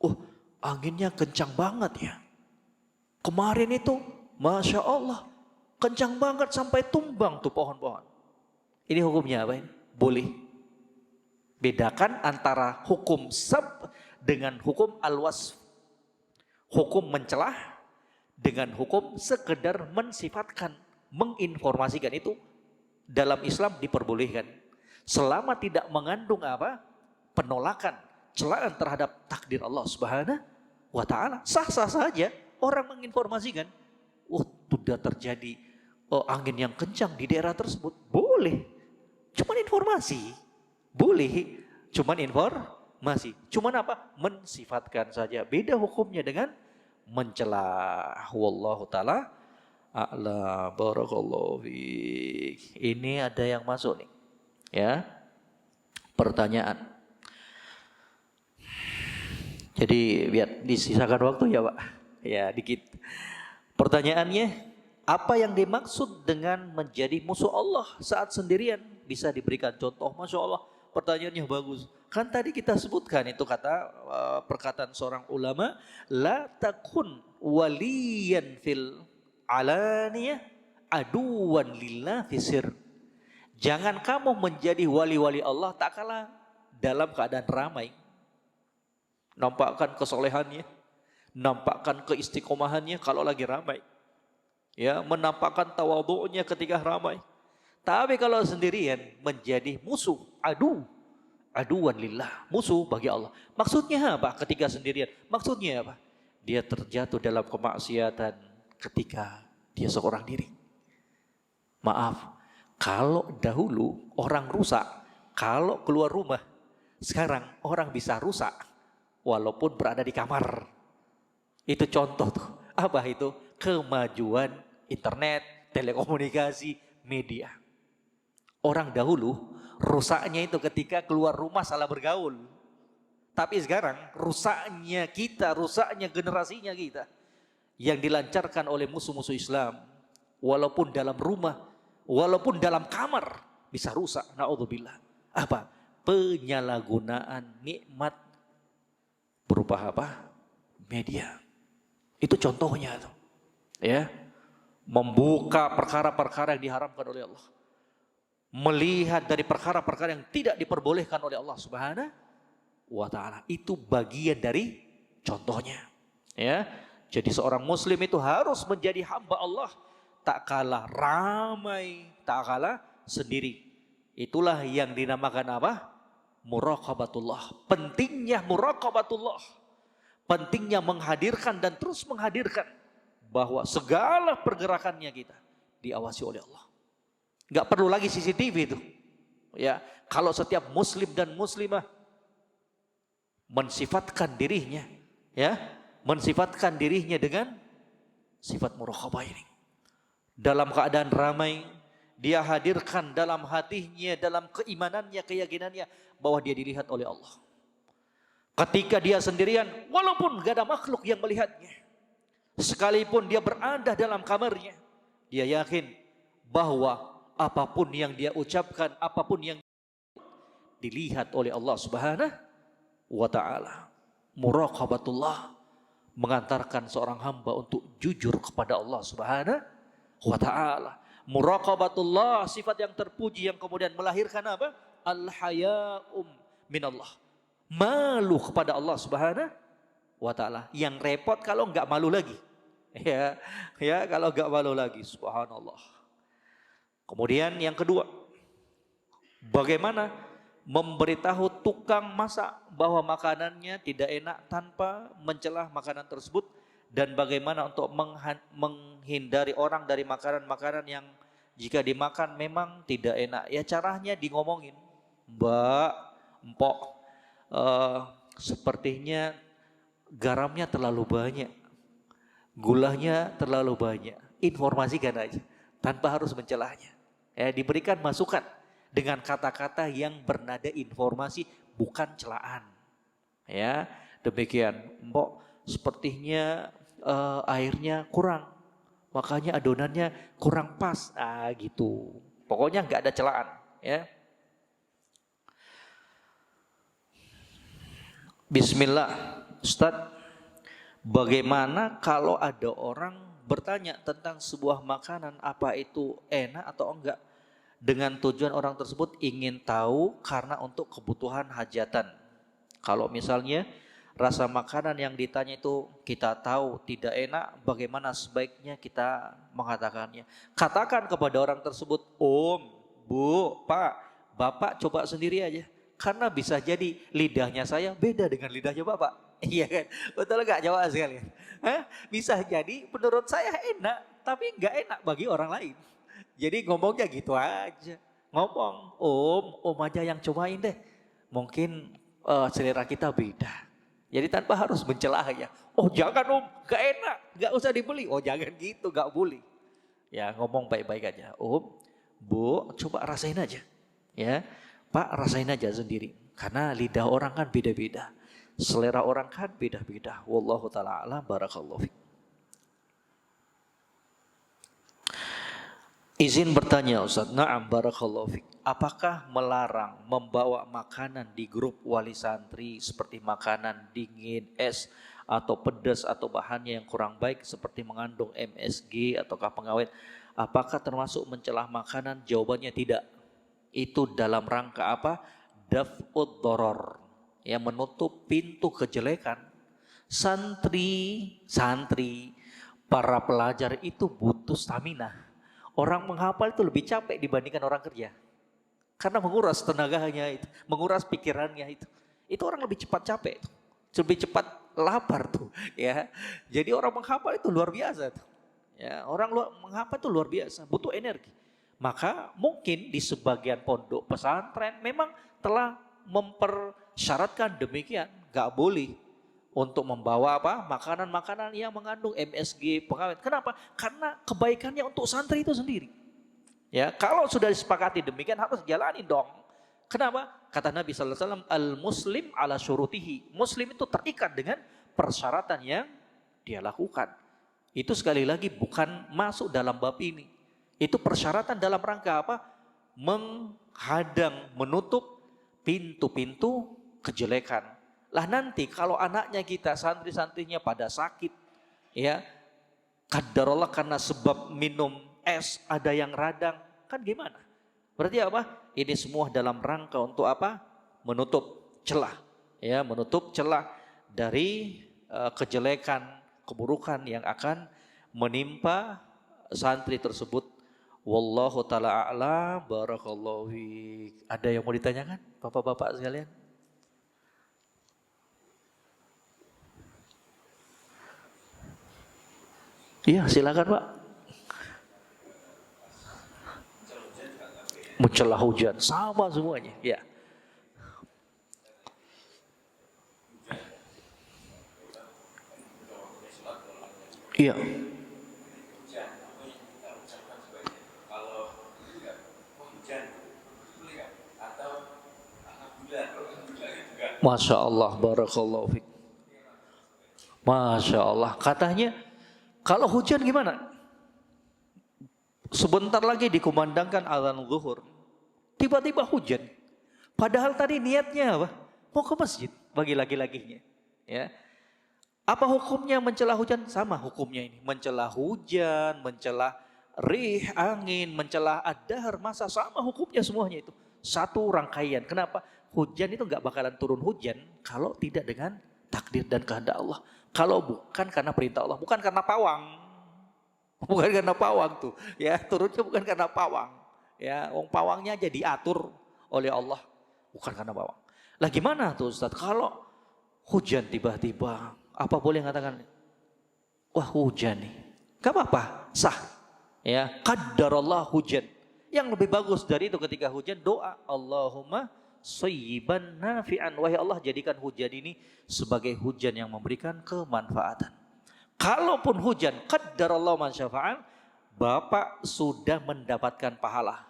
Oh, anginnya kencang banget ya. Kemarin itu, Masya Allah, kencang banget sampai tumbang tuh pohon-pohon. Ini hukumnya apa ini? Boleh. Bedakan antara hukum dengan hukum al-wasf. Hukum mencelah dengan hukum sekedar mensifatkan, menginformasikan, itu dalam Islam diperbolehkan. Selama tidak mengandung apa? Penolakan, celaan terhadap takdir Allah Subhanahu wa Ta'ala. Sah-sah saja orang menginformasikan, sudah terjadi angin yang kencang di daerah tersebut. Boleh. Cuman informasi. Boleh. Cuman informasi. Cuman apa? Mensifatkan saja. Beda hukumnya dengan mencela. Wallahu ta'ala a'lam. Barakallahu fiik. Ini ada yang masuk nih. Ya. Pertanyaan. Jadi biar disisakan waktu ya Pak. Ya dikit. Pertanyaannya, apa yang dimaksud dengan menjadi musuh Allah saat sendirian? Bisa diberikan contoh. Masya Allah, pertanyaannya bagus. Kan tadi kita sebutkan itu kata perkataan seorang ulama, la takun waliyan fil alaniyah aduwan lillah fisir. Jangan kamu menjadi wali-wali Allah tak kalah dalam keadaan ramai. Nampakkan kesolehannya, nampakkan keistiqomahannya kalau lagi ramai. Ya, menampakkan tawadhu'nya ketika ramai. Tapi kalau sendirian menjadi musuh, aduan lillah, musuh bagi Allah. Maksudnya apa ketika sendirian? Maksudnya apa? Dia terjatuh dalam kemaksiatan ketika dia seorang diri. Maaf, kalau dahulu orang rusak, kalau keluar rumah, sekarang orang bisa rusak walaupun berada di kamar. Itu contoh tuh. Apa itu? Kemajuan internet, telekomunikasi, media. Orang dahulu rusaknya itu ketika keluar rumah salah bergaul. Tapi sekarang rusaknya kita, rusaknya generasinya kita yang dilancarkan oleh musuh-musuh Islam. Walaupun dalam rumah, walaupun dalam kamar bisa rusak. Na'udzubillah. Apa? Penyalahgunaan nikmat berupa apa? Media. Itu contohnya tuh. Ya. Membuka perkara-perkara yang diharamkan oleh Allah. Melihat dari perkara-perkara yang tidak diperbolehkan oleh Allah Subhanahu wa taala. Itu bagian dari contohnya. Ya. Jadi seorang muslim itu harus menjadi hamba Allah, tak kalah ramai, tak kalah sendiri. Itulah yang dinamakan apa? Muraqabatullah. Pentingnya muraqabatullah. Pentingnya menghadirkan dan terus menghadirkan bahwa segala pergerakannya kita diawasi oleh Allah. Enggak perlu lagi CCTV itu. Ya, kalau setiap muslim dan muslimah mensifatkan dirinya, ya, mensifatkan dirinya dengan sifat muraqabah ini. Dalam keadaan ramai, dia hadirkan dalam hatinya, dalam keimanannya, keyakinannya bahwa dia dilihat oleh Allah. Ketika dia sendirian, walaupun gak ada makhluk yang melihatnya, sekalipun dia berada dalam kamarnya, dia yakin bahwa apapun yang dia ucapkan, apapun yang dilihat oleh Allah Subhanahu wa taala. Muraqabatullah mengantarkan seorang hamba untuk jujur kepada Allah Subhanahu wa taala. Muraqabatullah, sifat yang terpuji yang kemudian melahirkan apa? Al-haya'um minallah. Malu kepada Allah Subhanahu wa taala. Yang repot kalau enggak malu lagi. Ya, kalau enggak malu lagi, subhanallah. Kemudian yang kedua, bagaimana memberitahu tukang masak bahwa makanannya tidak enak tanpa mencelah makanan tersebut, dan bagaimana untuk menghindari orang dari makanan-makanan yang jika dimakan memang tidak enak. Ya caranya di ngomongin, Mbak, Mpok, sepertinya garamnya terlalu banyak, gulanya terlalu banyak. Informasikan aja tanpa harus mencelahnya. Ya, diberikan masukan dengan kata-kata yang bernada informasi, bukan celaan. Ya, demikian. Mbok, sepertinya airnya kurang, makanya adonannya kurang pas. Gitu. Pokoknya nggak ada celaan. Ya. Bismillah, Ustaz. Bagaimana kalau ada orang bertanya tentang sebuah makanan, apa itu enak atau enggak, dengan tujuan orang tersebut ingin tahu karena untuk kebutuhan hajatan. Kalau misalnya rasa makanan yang ditanya itu kita tahu tidak enak, bagaimana sebaiknya kita mengatakannya? Katakan kepada orang tersebut, Om, Bu, Pak, Bapak coba sendiri aja. Karena bisa jadi lidahnya saya beda dengan lidahnya Bapak. Iya kan? Betul gak jawab sekalian? Bisa jadi menurut saya enak, tapi gak enak bagi orang lain. Jadi ngomongnya gitu aja. Ngomong, Om aja yang cobain deh. Mungkin selera kita beda. Jadi tanpa harus mencelah ya. Oh jangan Om, gak enak, gak usah dibeli. Oh jangan gitu, gak boleh. Ya ngomong baik-baik aja. Om, Bu, coba rasain aja. Ya, Pak rasain aja sendiri. Karena lidah orang kan beda-beda. Selera orang kan beda-beda. Wallahu ta'ala a'lam, barakallahu fiik. Izin bertanya Ustaz. Na'am, barakallahu fiik. Apakah melarang membawa makanan di grup wali santri seperti makanan dingin, es, atau pedas atau bahannya yang kurang baik seperti mengandung MSG ataukah pengawet? Apakah termasuk mencelah makanan? Jawabannya tidak. Itu dalam rangka apa? Daf'ud doror, yang menutup pintu kejelekan. Santri Para pelajar itu butuh stamina. Orang menghafal itu lebih capek dibandingkan orang kerja. Karena menguras tenaganya itu, menguras pikirannya itu. Itu orang lebih cepat capek tuh. Lebih cepat lapar tuh, ya. Jadi orang menghafal itu luar biasa tuh. Ya, orang menghafal itu luar biasa, butuh energi. Maka mungkin di sebagian pondok pesantren memang telah mempersyaratkan demikian, gak boleh untuk membawa makanan-makanan yang mengandung MSG pengawet. Kenapa? Karena kebaikannya untuk santri itu sendiri. Ya, kalau sudah disepakati demikian harus jalani dong. Kenapa? Kata Nabi sallallahu alaihi wasallam, al-muslim ala syurutihi. Muslim itu terikat dengan persyaratan yang dia lakukan. Itu sekali lagi bukan masuk dalam bab ini. Itu persyaratan dalam rangka apa? Menghadang, menutup pintu-pintu kejelekan. Lah nanti kalau anaknya kita, santri-santrinya pada sakit, ya, qadarullah karena sebab minum es ada yang radang, kan gimana? Berarti apa? Ini semua dalam rangka untuk apa? Menutup celah, ya, menutup celah dari kejelekan, keburukan yang akan menimpa santri tersebut. Wallahu taala a'lam, barakallahu fiik. Ada yang mau ditanyakan, Bapak-bapak sekalian? Iya, silakan Pak. Mencelah hujan, sama semuanya. Ya. Iya. Masya Allah, barakallahu fiik. Masya Allah. Katanya kalau hujan gimana? Sebentar lagi dikumandangkan azan zuhur. Tiba-tiba hujan. Padahal tadi niatnya apa? Mau ke masjid bagi laki-lakinya. Ya. Apa hukumnya mencela hujan? Sama hukumnya ini. Mencela hujan, mencela rih, angin, mencela ad-dahr, masa sama hukumnya semuanya itu. Satu rangkaian. Kenapa? Hujan itu gak bakalan turun hujan kalau tidak dengan takdir dan kehendak Allah. Kalau bukan karena perintah Allah, bukan karena pawang. Bukan karena pawang tuh, ya, turunnya bukan karena pawang. Ya, wong pawangnya aja diatur oleh Allah, bukan karena pawang. Lah gimana tuh Ustaz? Kalau hujan tiba-tiba, apa boleh mengatakan, wah hujan nih. Gak apa-apa, sah. Ya, qadarullah hujan. Yang lebih bagus dari itu ketika hujan, doa Allahumma sayyiban nafi'an. Wahai Allah, jadikan hujan ini sebagai hujan yang memberikan kemanfaatan. Kalaupun hujan, qaddarallahu man syafa'an, Bapak sudah mendapatkan pahala.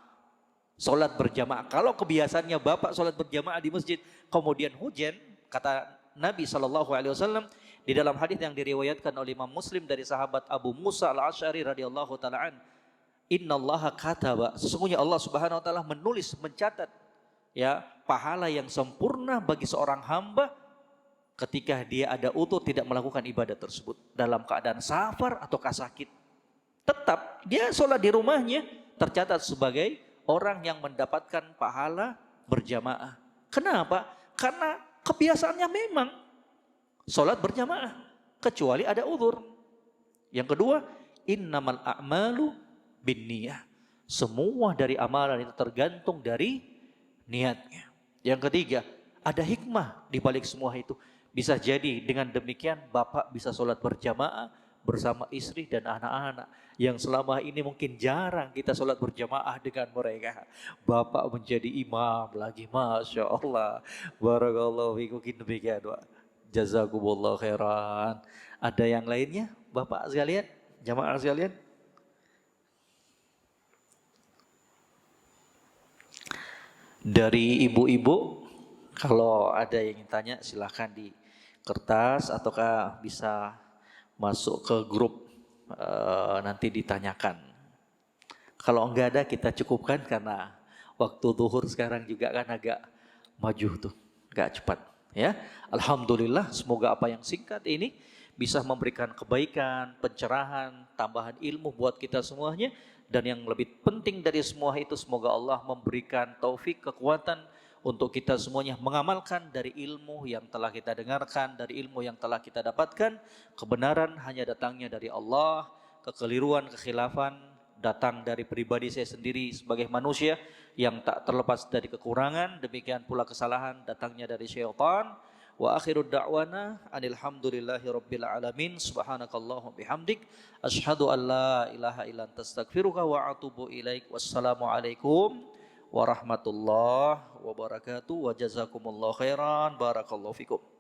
Salat berjamaah. Kalau kebiasaannya Bapak salat berjamaah di masjid, kemudian hujan, kata Nabi SAW di dalam hadis yang diriwayatkan oleh Imam Muslim dari sahabat Abu Musa al-Asy'ari radhiyallahu ta'ala an, innallaha kataba, sesungguhnya Allah Subhanahu wa taala menulis, mencatat, ya, pahala yang sempurna bagi seorang hamba ketika dia ada utur tidak melakukan ibadah tersebut dalam keadaan safar atau sakit. Tetap dia sholat di rumahnya tercatat sebagai orang yang mendapatkan pahala berjamaah. Kenapa? Karena kebiasaannya memang sholat berjamaah kecuali ada udzur. Yang kedua, innamal a'malu binniyah. Semua dari amalan itu tergantung dari niatnya. Yang ketiga, ada hikmah di balik semua itu. Bisa jadi dengan demikian Bapak bisa sholat berjamaah bersama istri dan anak-anak yang selama ini mungkin jarang kita sholat berjamaah dengan mereka. Bapak menjadi imam lagi, Masya Allah. Barakallahu fikum, demikian Pak. Jazakumullah khairan. Ada yang lainnya Bapak sekalian, jamaah sekalian? Dari ibu-ibu, kalau ada yang ingin tanya silahkan di kertas ataukah bisa masuk ke grup nanti ditanyakan. Kalau enggak ada kita cukupkan karena waktu zuhur sekarang juga kan agak maju tuh, agak cepat. Ya, alhamdulillah semoga apa yang singkat ini bisa memberikan kebaikan, pencerahan, tambahan ilmu buat kita semuanya. Dan yang lebih penting dari semua itu, semoga Allah memberikan taufik, kekuatan untuk kita semuanya mengamalkan dari ilmu yang telah kita dengarkan, dari ilmu yang telah kita dapatkan. Kebenaran hanya datangnya dari Allah, kekeliruan, kekhilafan datang dari pribadi saya sendiri sebagai manusia yang tak terlepas dari kekurangan. Demikian pula kesalahan datangnya dari syaitan. Wa akhiru da'wana anilhamdulillahi rabbil alamin. Subhanakallahumma bihamdik asyhadu an la ilaha illa anta astaghfiruka wa atubu ilaik. Wassalamualaikum warahmatullahi wabarakatuh. Wa jazakumullahu khairan. Barakallahu fikum.